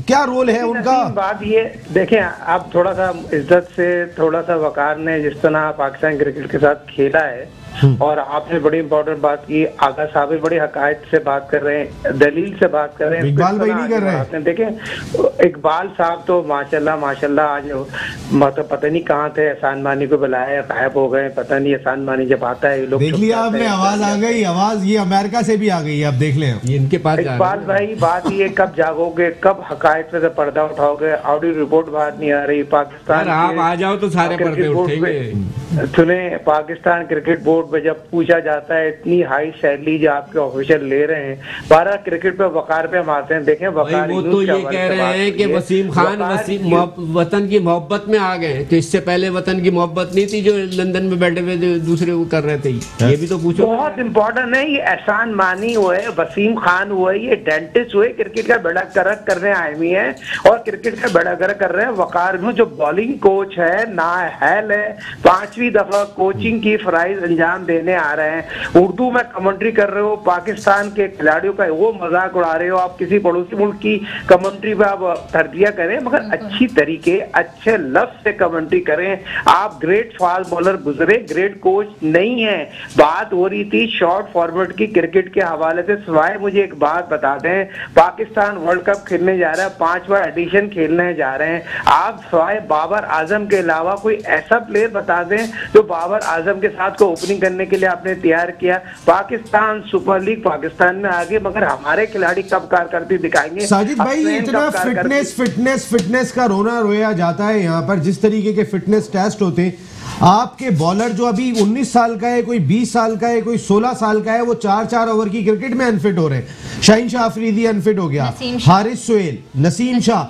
क्या रोल है उनका? बात ये देखें, आप थोड़ा सा इज्जत से, थोड़ा सा वकार ने जिस तरह पाकिस्तान क्रिकेट के साथ खेला है, और आपने बड़ी इंपॉर्टेंट बात की, आगा साहब भी बड़ी हकायत से बात कर रहे हैं, दलील से बात कर रहे हैं, इकबाल भाई नहीं कर रहे हैं। आपने देखें इकबाल साहब तो माशाल्लाह आज मतलब पता नहीं कहाँ थे, एहसान मानी को बुलाया, गायब हो गए, पता नहीं एहसान मानी जब आता है ये लोग देख लिया आपने, आवाज आ गई, आवाज ये अमेरिका से भी आ गई है, आप देख लें ये इनके पास। इकबाल भाई बात ये कब जागोगे, कब हकायत से पर्दा उठाओगे? ऑडियो रिपोर्ट बात नहीं आ रही पाकिस्तान, आप आ जाओ तो सारे पर्दे उठेंगे। सुने, पाकिस्तान क्रिकेट बोर्ड में जब पूछा जाता है इतनी हाई सैलरी जो आपके ऑफिशियल ले रहे हैं, 12 क्रिकेट पे वकार पे हम आते हैं, देखें वकार वो तो ये कह रहे हैं कि वसीम खान वतन की मोहब्बत में आ गए, तो इससे पहले वतन की मोहब्बत नहीं थी जो लंदन में बैठे हुए दूसरे को कर रहे थे, ये भी तो पूछो। बहुत इंपॉर्टेंट है, ये एहसान मानी हुए, वसीम खान हुए, ये डेंटिस्ट हुए, क्रिकेट का बेड़ा गर्क कर रहे हैं आईमी है, और क्रिकेट का बेड़ा गर्क कर रहे हैं वकार में, जो बॉलिंग कोच है नाअहल है, 5वीं दफा कोचिंग की फराइज अंजाम देने आ रहे हैं, उर्दू में कमेंट्री कर रहे हो, पाकिस्तान के खिलाड़ियों का वो मजाक उड़ा रहे हो, आप किसी पड़ोसी मुल्क की कमेंट्री पे आप तरबिया करें, मगर अच्छी तरीके, अच्छे लफ्ज से कमेंट्री करें। आप ग्रेट फास्ट बॉलर गुजरे, ग्रेट कोच नहीं है। बात हो रही थी शॉर्ट फॉर्मेट की क्रिकेट के हवाले से, सिवाय मुझे एक बात बता दें, पाकिस्तान वर्ल्ड कप खेलने जा रहा है, 5वां एडिशन खेलने जा रहे हैं, आप सिवाय बाबर आजम के अलावा कोई ऐसा प्लेयर बता दें जो बाबर आजम के साथ को ओपनिंग करने के लिए आपने तैयार किया। पाकिस्तान सुपर लीग पाकिस्तान में आगे, मगर हमारे खिलाड़ी कब कारकर्दगी दिखाएंगे? साजिद भाई इतना फिटनेस का रोना रोया जाता है यहाँ पर, जिस तरीके के फिटनेस टेस्ट होते हैं, आपके बॉलर जो अभी 19 साल का है, कोई 20 साल का है, कोई 16 साल का है, वो 4-4 ओवर की क्रिकेट में अनफिट हो रहे हैं। शाहीन शाह अफरीदी अनफिट हो गया, हारिस सोहेल, नसीम शाह,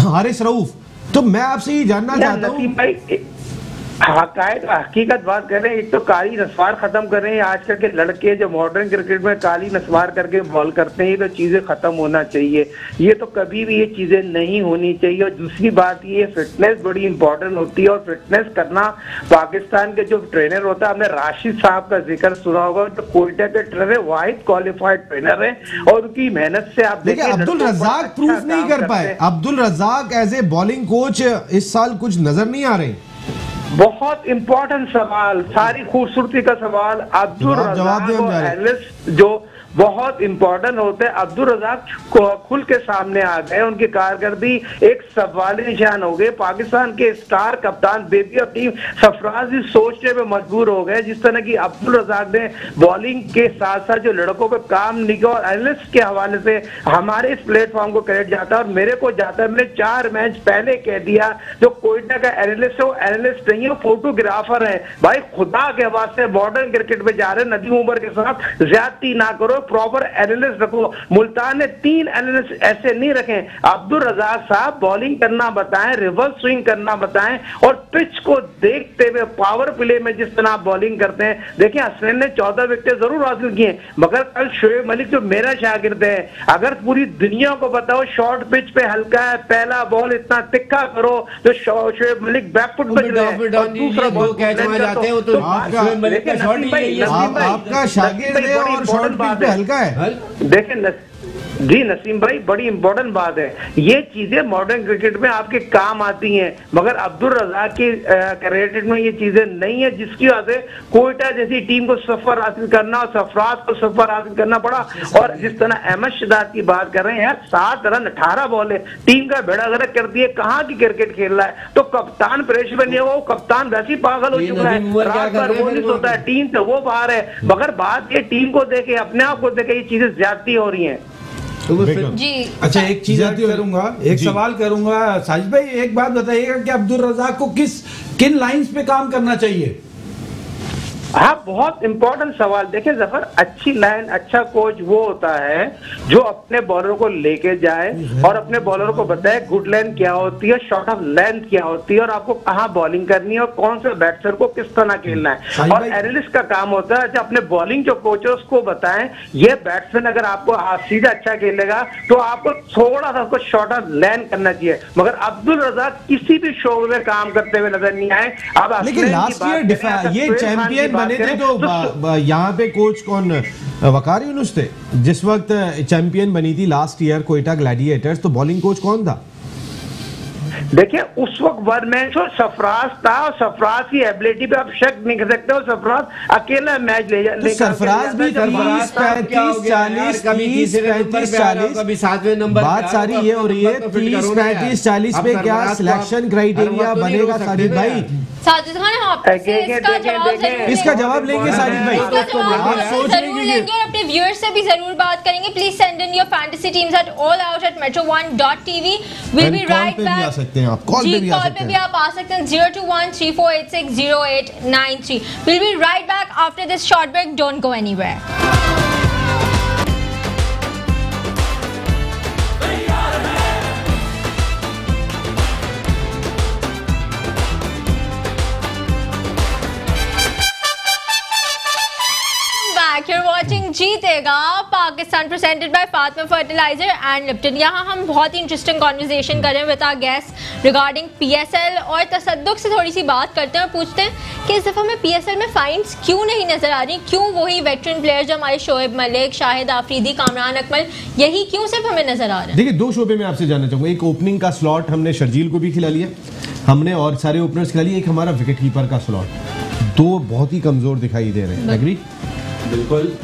हारिस रऊफ। तो मैं आपसे ये जानना चाहता हूँ, हकीकत बात कर रहे हैं, एक तो काली नस्वार खत्म कर रहे हैं आजकल के लड़के, जो मॉडर्न क्रिकेट में काली नस्वार करके बॉल करते हैं, ये तो चीजें खत्म होना चाहिए, ये तो कभी भी ये चीजें नहीं होनी चाहिए। और दूसरी बात ये, फिटनेस बड़ी इंपॉर्टेंट होती है, और फिटनेस करना पाकिस्तान के जो ट्रेनर होता है, हमने राशिद साहब का जिक्र सुना होगा, तो कोयटा के ट्रेनर वाहिद क्वालिफाइड ट्रेनर है, और उनकी मेहनत से आप देखिए अब्दुल रज़ाक प्रूफ नहीं कर पाए। Abdul Razzaq as a bowling coach इस साल कुछ नजर नहीं आ रहे। बहुत इंपॉर्टेंट सवाल, सारी खूबसूरती का सवाल, अब्दुल रज़ाक जो बहुत इंपॉर्टेंट होते हैं, अब्दुल रज़ाक खुल के सामने आ गए, उनकी कारकर्दगी एक सवाल निशान हो गए। पाकिस्तान के स्टार कप्तान बेबी ऑफ टीम सरफराज भी सोचने में मजबूर हो गए, जिस तरह की अब्दुल रज़ाक ने बॉलिंग के साथ साथ जो लड़कों पे काम नहीं किया, और एनालिस्ट के हवाले से हमारे इस प्लेटफॉर्म को क्रेडिट जाता है और मेरे को जाता है। मैंने 4 मैच पहले कह दिया, जो कोयटा का एनालिस्ट है वो एनालिस्ट नहीं है, वो फोटोग्राफर है। भाई खुदा के वास्ते मॉडर्न क्रिकेट में जा रहे, नदीम उमर के साथ ज्यादती ना करो, प्रॉपर एनालिस्ट रखो। मुल्तान ने 3 एनालिस्ट ऐसे नहीं रखे। अब्दुल रज़ाक साहब बॉलिंग करना बताएं, रिवर्स स्विंग करना बताएं, और पिच को देखते हुए पावर प्ले में जिस तरह बॉलिंग करते हैं। देखिए हसनैन ने 14 विकेट जरूर हासिल किए, मगर कल शोएब मलिक जो मेरा शागिर्द है, अगर पूरी दुनिया को बताओ शॉर्ट पिच पे हल्का है, पहला बॉल इतना तिक्का करो तो शोएब मलिक बैकफुट पे चले और दूसरा बॉल कैच में जाते हो तो आपका शागिर्द है और शॉर्ट पिच पे हल्का है। देखें जी नसीम भाई, बड़ी इंपॉर्टेंट बात है। ये चीजें मॉडर्न क्रिकेट में आपके काम आती हैं, मगर अब्दुल रज़ाक की क्रिकेट में ये चीजें नहीं है, जिसकी वजह से कोयटा जैसी टीम को सफर हासिल करना और सरफराज को सफर हासिल करना पड़ा। और जिस तरह अहमद शहजाद की बात कर रहे हैं यार, 7 रन 18 बॉल है, टीम का बेड़ा गर्क कर दिए, कहाँ की क्रिकेट खेल रहा है। तो कप्तान प्रेशर में नहीं है, वो कप्तान वैसे पागल हो चुका है, रात भर वो नहीं सोता है, टीम से वो बाहर है। मगर बात ये टीम को देखे, अपने आप को देखे, ये चीजें ज्यादती हो रही हैं। जी अच्छा, एक चीज करूंगा, एक सवाल करूंगा साजिद भाई, एक बात बताइएगा कि अब्दुल रज़ाक को किन लाइंस पे काम करना चाहिए? हाँ, बहुत इंपॉर्टेंट सवाल। देखिए जफर, अच्छी लाइन, अच्छा कोच वो होता है जो अपने बॉलर को लेके जाए और अपने बॉलर को बताए गुड लाइन क्या होती है, शॉर्ट ऑफ लेंथ क्या होती है, और आपको कहाँ बॉलिंग करनी है और कौन से बैट्समैन को किस तरह खेलना है। और एनालिस्ट का काम होता है अपने बॉलिंग जो कोच है उसको बताएं, ये बैट्समैन अगर आपको सीधा अच्छा खेलेगा तो आपको थोड़ा सा उसको शॉर्ट ऑफ लेंथ करना चाहिए। मगर अब्दुल रज़ाक किसी भी शो में काम करते हुए नजर नहीं आए। अब लेकिन लास्ट ईयर ये चैंपियन बने थे, तो यहाँ पे कोच कौन, वकार यूनुस थे जिस वक्त चैंपियन बनी थी लास्ट ईयर कोयटा ग्लैडिएटर्स, तो बॉलिंग कोच कौन था? देखिए उस वक्त वन मैन शो सरफराज था, और सरफराज की एबिलिटी पे आप शक नहीं कर सकते हो। सरफराज अकेला मैच ले तो सरफराज भी 30, 35, 40, 30, 35, 40, कभी 7वें नंबर। बात सारी ये हो रही है 30, 35, 40 पे क्या सिलेक्शन क्राइटेरिया बनेगा साजिद भाई? साजिद खान, इसका जवाब लेंगे साजिद भाई, जरूर लेंगे और अपने व्यूअर्स से भी जरूर बात करेंगे। Please send in your fantasy teams at allout@metro1.tv। Will be right back. सकते हैं आप कॉल पे भी आप आ सकते हैं 02134860893। Will be right back after this short break, don't go anywhere. You're watching जीतेगा Pakistan presented by Fatima Fertilizer and Lipton. यहाँ हम बहुत ही इंटरेस्टिंग कॉन्वर्सेशन कर रहे हैं with our guest regarding PSL, और तसद्दुक से थोड़ी सी बात करते हैं और पूछते हैं कि इस दफ़ा में PSL में फाइंड्स क्यों नहीं नजर आ रही, क्यों वही वेटरन प्लेयर जो हमारे शोएब मलिक, शाहिद आफरीदी, कामरान अकमल, यही क्यों सिर्फ हमें नजर आ रहे हैं? देखिए, 2 शोबे में आपसे जानना चाहूँगा। एक ओपनिंग का स्लॉट हमने शर्जील को भी खिला लिया, हमने और सारे ओपनर्स खिला लिए। एक हमारा विकेट कीपर का स्लॉट, 2 बहुत ही कमजोर दिखाई दे रहे हैं। एग्री? बिल्कुल।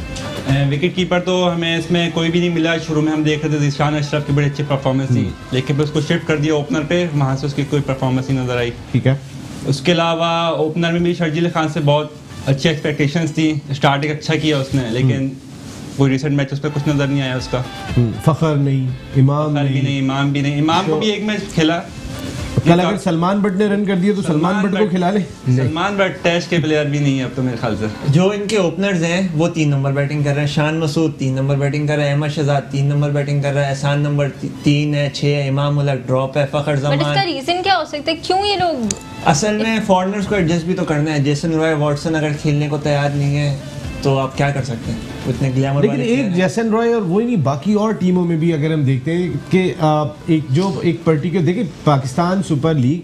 विकेट कीपर तो हमें इसमें कोई भी नहीं मिला। शुरू में हम देख रहे थे ज़ीशान अशरफ की बड़ी अच्छी परफॉर्मेंस थी, लेकिन फिर उसको शिफ्ट कर दिया ओपनर पे, वहाँ से उसकी कोई परफॉर्मेंस नहीं नजर आई। ठीक है। उसके अलावा ओपनर में भी शर्जील खान से बहुत अच्छी एक्सपेक्टेशंस थी, स्टार्टिंग अच्छा किया उसने, लेकिन कोई रिसेंट मैच उस पर कुछ नजर नहीं आया उसका। फखर नहीं, इमाम नहीं, इमाम भी नहीं। इमाम को भी एक मैच खेला। कल अगर सलमान बट ने रन कर दिए तो सलमान बट को खिला ले। सलमान बट टेस्ट के प्लेयर भी नहीं है अब तो मेरे ख्याल से। जो इनके ओपनर्स हैं वो 3 नंबर बैटिंग कर रहे हैं। शान मसूद 3 नंबर बैटिंग कर रहा है, अहमद शहजाद 3 नंबर बैटिंग कर रहा है, एहसान नंबर 3 है, 6 है, इमाम उलग ड्रॉप है, फखर जमान। बट इसका रीजन क्या हो सकता है, क्यों ये लोग? असल में फॉरेनर्स को एडजस्ट भी तो करना है। जेसन रॉय वॉटसन अगर खेलने को तैयार नहीं है तो आप क्या कर सकते हैं, उतने ग्लैमर। लेकिन एक जेसन रॉय और वही नहीं, बाकी और टीमों में भी अगर हम देखते हैं कि एक पर्टिकुलर, देखिए पाकिस्तान सुपर लीग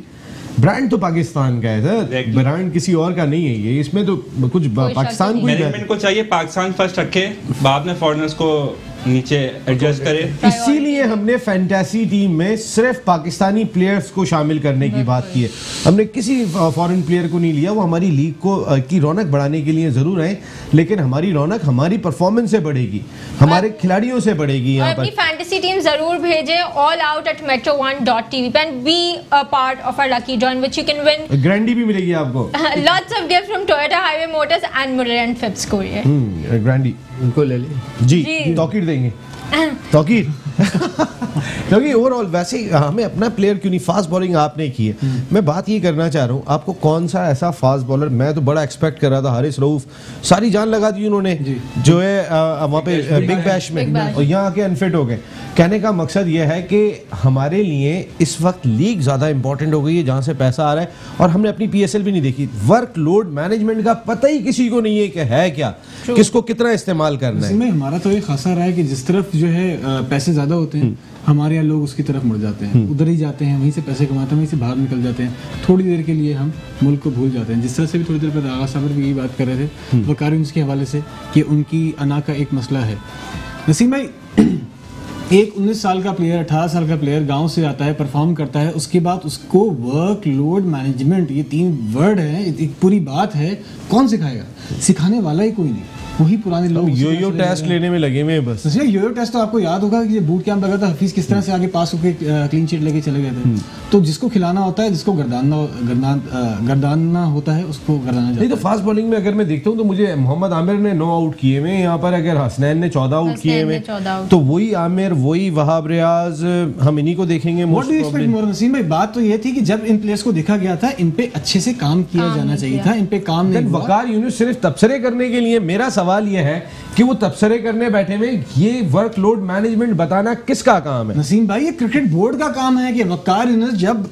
ब्रांड तो पाकिस्तान का है सर, ब्रांड किसी और का नहीं है ये। इसमें तो कुछ पाकिस्तान को मैनेजमेंट को चाहिए पाकिस्तान फर्स्ट रखे, बाद में फॉरेनर्स को नीचे एडजस्ट करे। इसीलिए हमने फैंटेसी टीम में सिर्फ पाकिस्तानी प्लेयर्स को शामिल करने की बात की है। हमने किसी फॉरेन प्लेयर को नहीं लिया। वो हमारी लीग को की रौनक बढ़ाने के लिए जरूर है, लेकिन हमारी रौनक हमारी परफॉर्मेंस से बढ़ेगी, हमारे खिलाड़ियों से बढ़ेगी। यहाँ पर अपनी फैंटेसी टीम जरूर भेजें allout@metro1.tv पे and be a part of our lucky draw which you can win ग्रैंडी भी मिलेगी आपको। lots of gifts from Toyota Highway Motors and Muller and Phipps Courier। ग्रैंडी उनको ले ले जी, तौकीर देंगे तौकीर। क्योंकि ओवरऑल वैसे हमें अपना प्लेयर क्यों नहीं, फास्ट बॉलिंग आपने की है। मैं बात ये करना चाह रहा हूँ, आपको कौन सा ऐसा फास्ट बॉलर, मैं तो बड़ा एक्सपेक्ट कर रहा था, हारिस रऊफ सारी जान लगा दी उन्होंने जो है वहाँ पे बिग बैश में, और यहाँ आके अनफिट हो गए। कहने का मकसद ये है कि हमारे लिए इस वक्त लीग ज़्यादा इंपॉर्टेंट हो गई है जहाँ से पैसा आ रहा है, और हमने अपनी PSL भी नहीं देखी। वर्कलोड मैनेजमेंट का पता ही किसी को नहीं है कि है क्या, किसको कितना इस्तेमाल करना है। हमारा तो ये खासा रहा है कि जिस तरफ जो है पैसे ज़्यादा होते हैं हमारे यहाँ लोग उसकी तरफ मुड़ जाते हैं, उधर ही जाते हैं, वहीं से पैसे कमाते हैं, वहीं से बाहर निकल जाते हैं। थोड़ी देर के लिए हम मुल्क को भूल जाते हैं। जिस तरह से भी थोड़ी देर पहले आगा साहब भी यही बात कर रहे थे वकार यूनुस के हवाले से कि उनकी अना का एक मसला है। नसीम भाई, एक 19 साल का प्लेयर, 18 साल का प्लेयर गांव से आता है, परफॉर्म करता है, उसके बाद उसको वर्कलोड मैनेजमेंट, ये 3 वर्ड है, एक पूरी बात है, कौन सिखाएगा? सिखाने वाला ही कोई नहीं, वही पुराने लोग यो टेस्ट लेने में लगे हुए हैं बस। यो टेस्ट तो आपको याद होगा कि बूट कैंप लगा था, हफीज किस तरह से आगे पास होकर क्लीन शीट लेके चले गए थे। तो जिसको खिलाना होता है, जिसको गर्दानना होता है, उसको गर्दाना जाता है। नहीं तो फास्ट बॉलिंग में अगर मैं देखता हूँ तो मुझे मोहम्मद आमिर ने 9 आउट किए हुए यहाँ पर, अगर हसनैन ने 14 आउट किए हुए, तो वही आमिर, वही वहाब रियाज, हम इन्हीं को देखेंगे। नसीम भाई, बात तो ये थी कि जब इन प्लेयर्स को देखा गया था, इन पे अच्छे से काम किया जाना चाहिए था, इन पे काम नहीं हुआ। वकार यूनुस सिर्फ तबसरे करने के लिए, मेरा सवाल ये है कि वो तबसरे करने बैठे हुए, ये वर्कलोड मैनेजमेंट बताना किसका काम है? नसीम भाई, ये क्रिकेट बोर्ड का काम है कि वकार यूनुस जब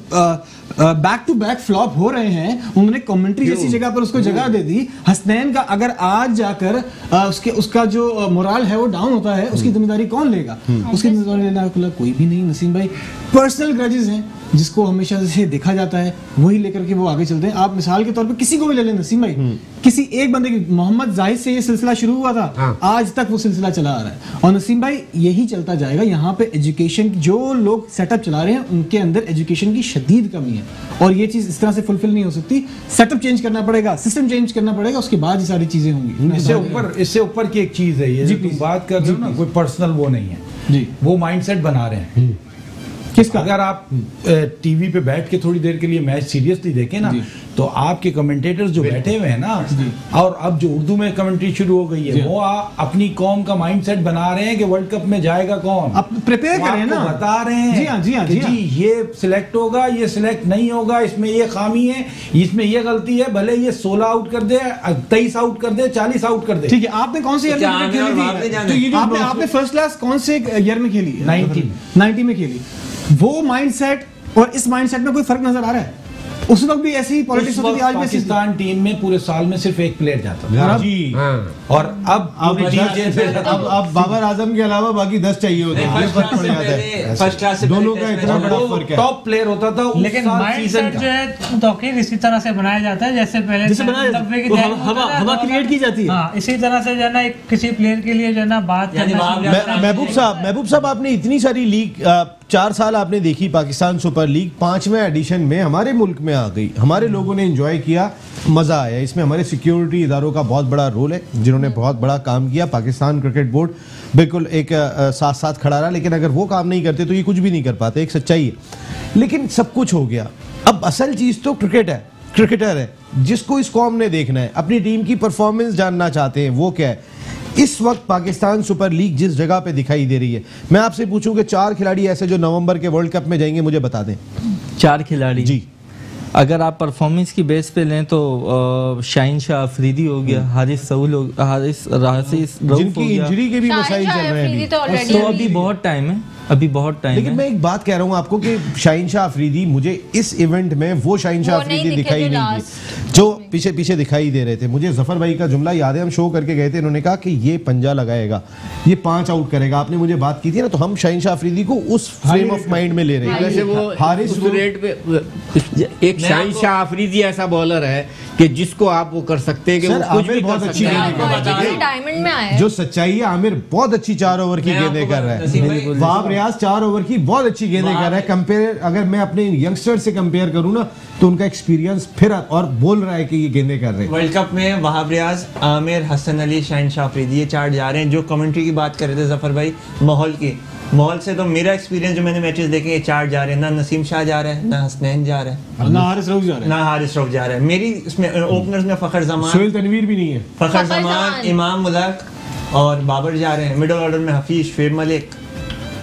बैक टू बैक फ्लॉप हो रहे हैं, उन्होंने कमेंट्री जैसी जगह पर उसको जगह दे दी। हसनैन का अगर आज जाकर उसका जो मोराल है वो डाउन होता है, उसकी जिम्मेदारी कौन लेगा? उसकी जिम्मेदारी लेना कोई भी नहीं। नसीम भाई, पर्सनल ग्रजेस हैं जिसको हमेशा से देखा जाता है, वही लेकर के वो आगे चलते हैं। आप मिसाल के तौर पे किसी को भी ले लें नसीम भाई, किसी एक बंदे की, मोहम्मद जाहिद से ये सिलसिला शुरू हुआ था, आज तक वो सिलसिला चला आ रहा है। और नसीम भाई, यही चलता जाएगा। यहाँ पे एजुकेशन, जो लोग सेटअप चला रहे हैं, उनके अंदर एजुकेशन की शदीद कमी है, और ये चीज इस तरह से फुलफिल नहीं हो सकती। सेटअप चेंज करना पड़ेगा, सिस्टम चेंज करना पड़ेगा, उसके बाद ये सारी चीजें होंगी। इससे ऊपर की एक चीज है, ये तुम बात कर रहे हो ना, कोई पर्सनल वो नहीं है जी, वो माइंडसेट बना रहे हैं किसका? अगर आप टीवी पे बैठ के थोड़ी देर के लिए मैच सीरियसली देखें ना, तो आपके कमेंटेटर्स जो बैठे हुए हैं ना, और अब जो उर्दू में कमेंट्री शुरू हो गई है, वो अपनी कौम का माइंडसेट बना रहे हैं कि वर्ल्ड कप में जाएगा कौन, आप प्रिपेयर करें ना, बता रहे हैं जी ये सिलेक्ट होगा, ये सिलेक्ट नहीं होगा, इसमें ये खामी है, इसमें ये गलती है, भले ये 16 आउट कर दे, 23 आउट कर दे, 40 आउट कर दे। ठीक है, आपने कौन से ईयर में खेली थी? आपने फर्स्ट क्लास कौन से ईयर में खेली? 90 में खेली। वो माइंडसेट और इस माइंडसेट में कोई फर्क नजर आ रहा है? उस वक्त भी ऐसी ही पॉलिटिक्स होती थी। आज पाकिस्तान टीम में पूरे साल में सिर्फ एक प्लेयर जाता था जी, और अब बाबर आजम के अलावा बाकी 10 चाहिए होते हैं। फर्स्ट क्लास से दोनों का इतना बड़ा फर्क है। टॉप प्लेयर होता था, लेकिन माइंडसेट जो है तौकीर इसी तरह से बनाया जाता है जैसे पहले हवा क्रिएट की जाती है। इसी तरह से जो है ना, किसी प्लेयर के लिए जो है ना बात। महबूब साहब, आपने इतनी सारी लीग 4 साल आपने देखी, पाकिस्तान सुपर लीग 5वें एडिशन में हमारे मुल्क में आ गई, हमारे लोगों ने एंजॉय किया, मज़ा आया। इसमें हमारे सिक्योरिटी इदारों का बहुत बड़ा रोल है, जिन्होंने बहुत बड़ा काम किया। पाकिस्तान क्रिकेट बोर्ड बिल्कुल एक साथ साथ खड़ा रहा, लेकिन अगर वो काम नहीं करते तो ये कुछ भी नहीं कर पाते, एक सच्चाई है। लेकिन सब कुछ हो गया, अब असल चीज़ तो क्रिकेट है, क्रिकेटर है, जिसको इस कौम ने देखना है, अपनी टीम की परफॉर्मेंस जानना चाहते हैं, वो क्या है। इस वक्त पाकिस्तान सुपर लीग जिस जगह पे दिखाई दे रही है, मैं आपसे पूछूं कि 4 खिलाड़ी ऐसे जो नवंबर के वर्ल्ड कप में जाएंगे, मुझे बता दें। 4 खिलाड़ी जी, अगर आप परफॉर्मेंस की बेस पे लें तो शाहीन शाह अफरीदी हो गया, हारिस जिनकी इंजरी के भी मसाइल चल रहे हैं, तो अभी बहुत टाइम है, अभी बहुत टाइम है। लेकिन मैं एक बात कह रहा हूँ आपको कि शाहीन शाह अफरीदी, मुझे इस इवेंट में वो शाहीन शाह अफरीदी दिखाई नहीं दी जो पीछे पीछे दिखाई दे रहे थे। मुझे जफर भाई का जुमला याद है, हम शो करके गए थे, इन्होंने कहा कि ये पंजा लगाएगा, ये 5 आउट करेगा। आपने मुझे बात की थी ना, तो हम शाहीन शाह अफरीदी को उस फ्रेम ऑफ माइंड में ले रहे हैं। वैसे वो हारिस रेट पे एक शाहीन शाह अफरीदी ऐसा बॉलर है कि जिसको आप वो कर सकते हैं कि वो कुछ भी बहुत अच्छी डायमंड में आया। जो सच्चाई है, आमिर बहुत अच्छी 4 ओवर की गेंदें कर रहा है, वहाब रियाज 4 ओवर की बहुत अच्छी गेंदें कर रहा है। कंपेयर अगर मैं अपने यंगस्टर से कंपेयर करूं ना, तो उनका एक्सपीरियंस फिर और बोल रहा है कि ये गेंदें कर रहे हैं। वर्ल्ड कप में वहाब रियाज, आमिर, हसन अली, शाहीन शाह अफरीदी, ये 4 जा रहे हैं। जो कमेंट्री की बात कर रहे थे जफर भाई, माहौल से तो मेरा एक्सपीरियंस जो मैंने मैचेस देखे, ये 4 जा रहे हैं। ना नसीम शाह जा रहा है, ना हसनैन जा रहा है, ना हारिस रऊफ जा रहा है। मेरी इसमें ओपनर्स में फखर जमान, सोहेल तनवीर भी नहीं है, फखर जमान, इमाम मुल्क और बाबर जा रहे हैं। मिडिल ऑर्डर में हफीज, फेब मलिक,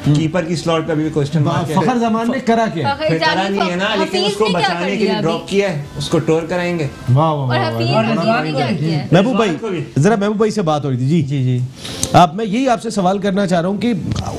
कीपर की स्लॉट पे अभी भी क्वेश्चन मार्क है। फखर जमान ने करा क्या? करा नहीं है ना, लेकिन उसको बचाने के लिए ड्रॉप किया है, उसको टोर कराएंगे। महबूब भाई, जरा महबूब भाई से बात हो रही थी जी। अब मैं यही आपसे सवाल करना चाह रहा हूँ कि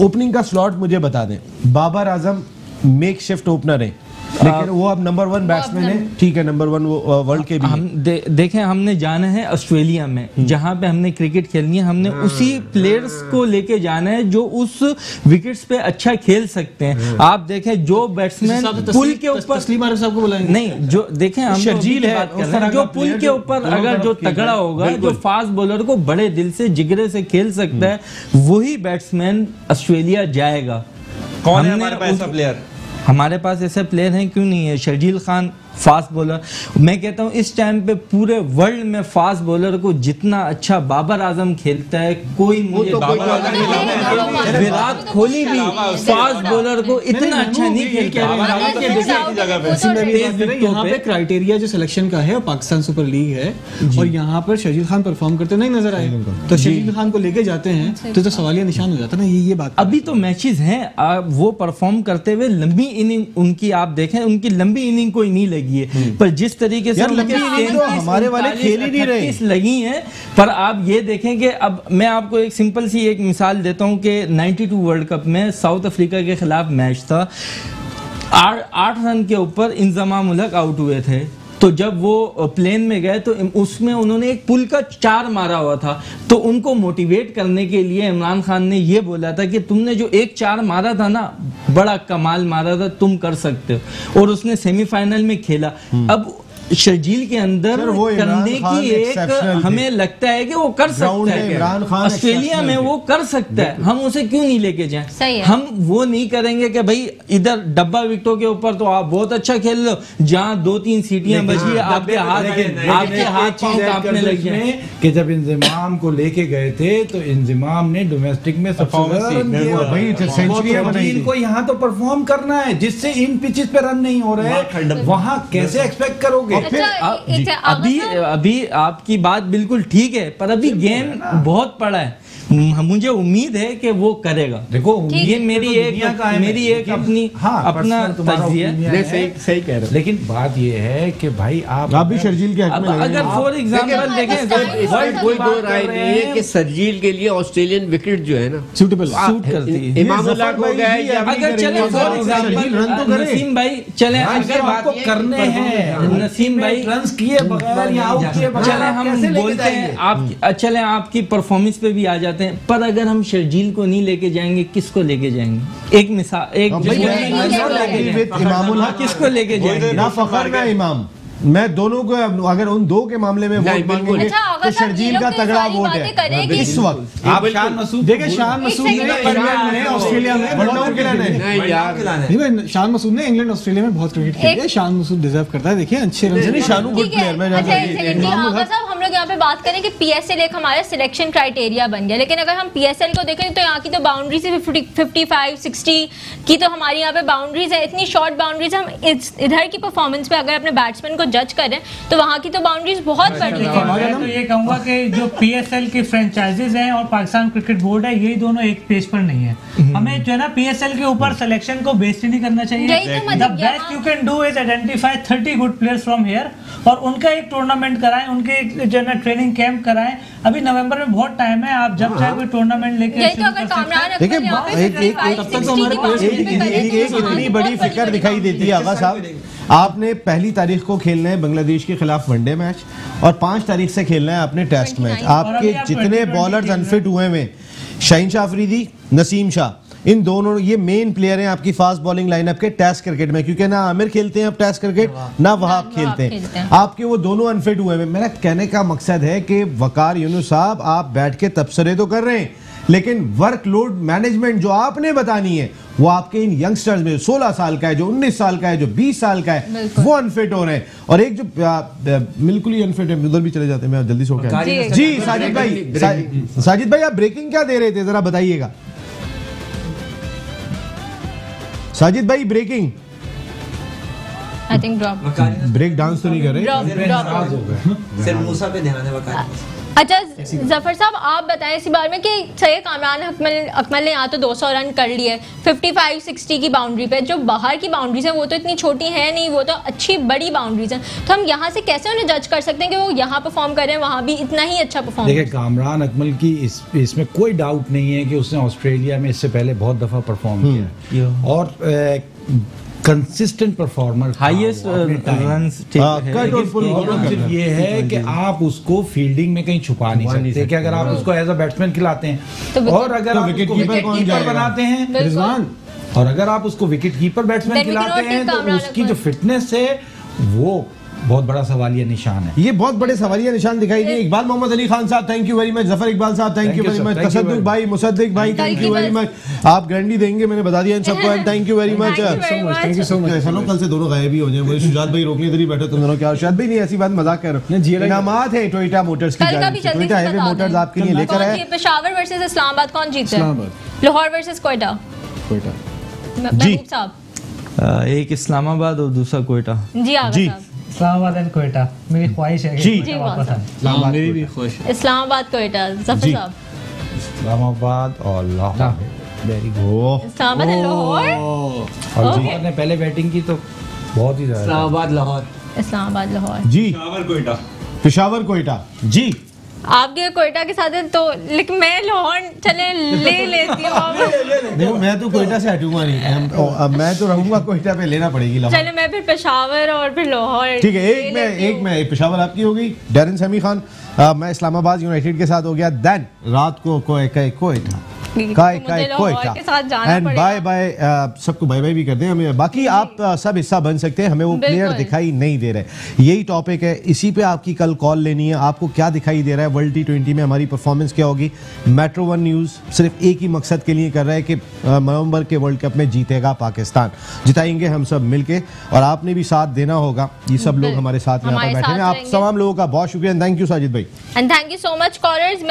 ओपनिंग का स्लॉट मुझे बता दें। Babar Azam make shift opener है, लेकिन वो अब नंबर 1 बैट्समैन है, ठीक है, नंबर 1 वो वर्ल्ड के भी हम देखें, हमने जाना है ऑस्ट्रेलिया में, जहां पे हमने क्रिकेट खेलनी है, हमने उसी प्लेयर्स को लेके जाना है जो उस विकेट्स पे अच्छा खेल सकते हैं। आप देखें जो बैट्समैन पुल के ऊपर नहीं, जो देखें हम शर्जील है, जो पुल के ऊपर अगर जो तगड़ा होगा, जो फास्ट बॉलर को बड़े दिल से जिगरे से खेल सकता है, वही बैट्समैन ऑस्ट्रेलिया जाएगा। कौन है हमारे पास ऐसा प्लेयर? हमारे पास ऐसे प्लेयर हैं, क्यों नहीं है? शर्जील खान फास्ट बॉलर, मैं कहता हूँ इस टाइम पे पूरे वर्ल्ड में फास्ट बॉलर को जितना अच्छा बाबर आजम खेलता है, कोई मुझे विराट कोहली भी फास्ट बॉलर को इतना अच्छा नहीं खेलता। यहाँ पे क्राइटेरिया जो सिलेक्शन का है पाकिस्तान सुपर लीग है, और यहाँ पर शर्जील खान परफॉर्म करते नहीं नजर आए, तो शर्जील खान को लेके जाते हैं तो सवालिया निशान हो जाता है ना, ये बात। अभी तो मैचेस हैं, वो परफॉर्म करते हुए लंबी इनिंग उनकी आप देखें, उनकी लंबी इनिंग कोई नहीं लगी है, पर जिस तरीके से हमारे वाले खेल ही नहीं रहे लगी हैं। पर आप ये देखें कि अब मैं आपको एक सिंपल सी एक मिसाल देता हूं कि 92 वर्ल्ड कप में साउथ अफ्रीका के खिलाफ मैच था, 8 रन के ऊपर इंजमाम उलक आउट हुए थे, तो जब वो प्लेन में गए तो उसमें उन्होंने एक पुल का 4 मारा हुआ था, तो उनको मोटिवेट करने के लिए इमरान खान ने ये बोला था कि तुमने जो एक 4 मारा था ना, बड़ा कमाल मारा था, तुम कर सकते हो, और उसने सेमीफाइनल में खेला। अब शर्जील के अंदर करने की एक हमें लगता है कि वो कर सकता है, ऑस्ट्रेलिया में वो कर सकता है, हम उसे क्यों नहीं लेके जाएं? हम वो नहीं करेंगे कि भाई इधर डब्बा विकेटों के ऊपर तो आप बहुत अच्छा खेल लो, जहां 2-3 सीटियां बची आपके हाथ कांपने लग जाए। कि जब इंजमाम को लेके गए थे तो इंजमाम ने डोमेस्टिक में सेंचुरी को यहाँ तो परफॉर्म करना है, जिससे इन पिचेस पे रन नहीं हो रहे, वहाँ कैसे एक्सपेक्ट करोगे? अभी आपकी बात बिल्कुल ठीक है, पर अभी गेम बहुत पड़ा है, मुझे उम्मीद है कि वो करेगा। देखो ये मेरी एक अपना तजज़िया है, सही कह रहे हो, लेकिन बात ये है कि भाई आप भी शर्जील के हक में अगर फॉर एग्जांपल देखें, कोई दो राय नहीं है कि शर्जील के लिए ऑस्ट्रेलियन विकेट जो है ना सूट करती है। इमाम उल्लाह हो गया, अगर चले फॉर एग्जांपल नसीम भाई, चले अगर आपको करने हैं नसीम भाई रन किए बगैर या आउट किए बगैर, चले हम बोलते हैं आप, चले आपकी परफॉर्मेंस पे भी आ जाते हैं, पर अगर हम शर्जील को नहीं लेके जाएंगे, किसको लेके जाएंगे? एक मिसाल, किसको लेके जाएंगे? ना फखर ना इमाम, मैं दोनों को, अगर उन दो के मामले में वोट मांगेंगे तो शर्जील का तगड़ा वोट है इस वक्त। आप शान मसूद देखिए, शान मसूद ने ऑस्ट्रेलिया में शान मसूद ने इंग्लैंड ऑस्ट्रेलिया में बहुत क्रिकेट खेली है, शान मसूद डिजर्व करता है। देखिए अच्छे रन, शानू गुड प्लेयर। मैं हम लोग यहाँ पे बात करें कि पीएसएल एक हमारा सिलेक्शन क्राइटेरिया बन गया, लेकिन अगर हम पीएसएल को देखें तो यहाँ की तो बाउंड्रीज 55-60 की तो हमारी यहाँ पे बाउंड्रीज है, इतनी शॉर्ट बाउंड्रीज। हम इधर की परफॉर्मेंस पे अगर अपने बैट्समैन को जज करें तो वहाँ की तो बाउंड्रीज बहुत बड़ी है। मैं तो ये कहूँगा कि जो पीएसएल की फ्रेंचाइजीज हैं और पाकिस्तान क्रिकेट बोर्ड है, ये दोनों एक पेज पर नहीं है। हमें जो है ना पीएसएल के ऊपर सिलेक्शन को बेस्ड नहीं करना चाहिए। The best you can do is identify 30 good players from here, और उनका एक टूर्नामेंट कराएं, उनके जो है ना ट्रेनिंग कैंप कराएं। अभी नवंबर में बहुत टाइम है, आप जब चाहे कोई टूर्नामेंट लेके इतनी बड़ी फिक्र दिखाई देती है। आगा साहब, आपने 1 तारीख को खेलना है बांग्लादेश के खिलाफ वनडे मैच, और 5 तारीख से खेलना है आपने टेस्ट मैच। आपके जितने बॉलर्स अनफिट हुए हैं, शाहीन शाह अफरीदी, नसीम शाह, इन दोनों ये मेन प्लेयर हैं आपकी फास्ट बॉलिंग लाइनअप के टेस्ट क्रिकेट में, क्योंकि ना आमिर खेलते हैं अब टेस्ट क्रिकेट, ना वहाब खेलते हैं। आपके वो दोनों अनफिट हुए हैं। मेरा कहने का मकसद है कि वकार यूनुस साहब, आप बैठ के तबसरे तो कर रहे हैं, लेकिन वर्कलोड मैनेजमेंट जो आपने बतानी है वो आपके इन यंगस्टर्स में 16 साल का है, जो 19 साल का है, जो 20 साल का है, वो अनफिट हो रहे हैं। और एक जो बिल्कुल ही अनफिट है, उधर भी चले जाते हैं, मैं जल्दी से हो गया जी। साजिद भाई, आप ब्रेकिंग क्या दे रहे थे, जरा बताइएगा। साजिद भाई, breaking I think drop, break dance तो नहीं कर रहे, सिर्फ मूसा पे ध्यान है वकार। अच्छा जफर साहब, आप बताएं इसी बारे में कि सही कामरान अकमल ने यहाँ तो 200 रन कर लिए 55-60 की बाउंड्री पे, जो बाहर की बाउंड्रीज हैं वो तो इतनी छोटी है नहीं, वो तो अच्छी बड़ी बाउंड्रीज हैं, तो हम यहाँ से कैसे उन्हें जज कर सकते हैं कि वो यहाँ परफॉर्म कर रहे हैं, वहाँ भी इतना ही अच्छा परफॉर्म। देखिए, कामरान अकमल की इसमें कोई डाउट नहीं है कि उसने ऑस्ट्रेलिया में इससे पहले बहुत दफ़ा परफॉर्म किया, और कंसिस्टेंट परफॉर्मर, हाईएस्ट रन्स सिर्फ ये है कि आप उसको फील्डिंग में कहीं छुपा नहीं सकते कि अगर आप उसको एज अ बैट्समैन खिलाते हैं और अगर आप उसको विकेट कीपर बनाते हैं रिजवान, और अगर आप उसको विकेट कीपर बैट्समैन खिलाते हैं तो उसकी जो फिटनेस है वो बहुत बड़ा सवालिया निशान है। ये बहुत बड़े सवालिया निशान दिखाई दिए। Iqbal Mohammad Ali Khan sahab thank you very much, Zafar Iqbal sahab thank you very much, Tasadduq bhai, Musaddiq bhai thank you very much, आप गारंटी देंगे मैंने बता दिया इन सबको, and thank you very much, thank you so much. ऐसा कल से दोनों गायब ही हो जाए, मुझे शुजात भाई रोकने इधर ही बैठे तुम दोनों, क्या शायद भी नहीं, ऐसी बात मजाक कर रहे हो। इनामात है टोयोटा मोटर्स की जानिब से, टोयोटा हैवी मोटर्स आपके लिए लेकर आए। पेशावर वर्सेस इस्लामाबाद कौन जीते? लाहौर वर्सेस कोयटा। जी साहब, एक इस्लामाबाद और दूसरा कोयटा। जी जी इस्लामाबाद एंड कोयटा, मेरी ख्वाहिश है कि वापस आए। मेरी भी ख्वाहिश है इस्लामाबाद कोयटा। जफर साहब, इस्लामाबाद और Lahore. Very good. Islamabad and Lahore, और लाहौर ने पहले बैटिंग की तो बहुत ही ज्यादा। इस्लामाबाद लाहौर। इस्लामाबाद लाहौर जी। कोयटा। पेशावर कोयटा जी। आपके कोयटा के साथ है तो, लेकिन मैं लाहौर चले ले लेती हूँ। देखो मैं तो कोयटा से हटूंगा नहीं, अब मैं तो रहूंगा कोयटा पे, लेना पड़ेगी लाहौर। चले मैं फिर पेशावर और फिर लाहौर। ठीक है, एक में पेशावर आपकी हो गई, डैरन समी खान, मैं इस्लामाबाद यूनाइटेड के साथ हो गया, देन रात को कोयटा एंड बाय बाय, सबको बाय बाय भी करते हैं हमें। बाकी आप सब हिस्सा बन सकते हैं, हमें वो प्लेयर दिखाई नहीं दे रहे, यही टॉपिक है, इसी पे आपकी कल कॉल लेनी है। आपको क्या दिखाई दे रहा है वर्ल्ड T20 में, हमारी परफॉर्मेंस क्या होगी? मेट्रो वन न्यूज़ सिर्फ एक ही मकसद के लिए कर रहा है कि नवंबर के वर्ल्ड कप में जीतेगा पाकिस्तान, जिताएंगे हम सब मिलके, और आपने भी साथ देना होगा। ये सब लोग हमारे साथ यहाँ पर बैठे हैं, आप तमाम लोगों का बहुत शुक्रिया, थैंक यू साजिद भाई, and thank you so much callers.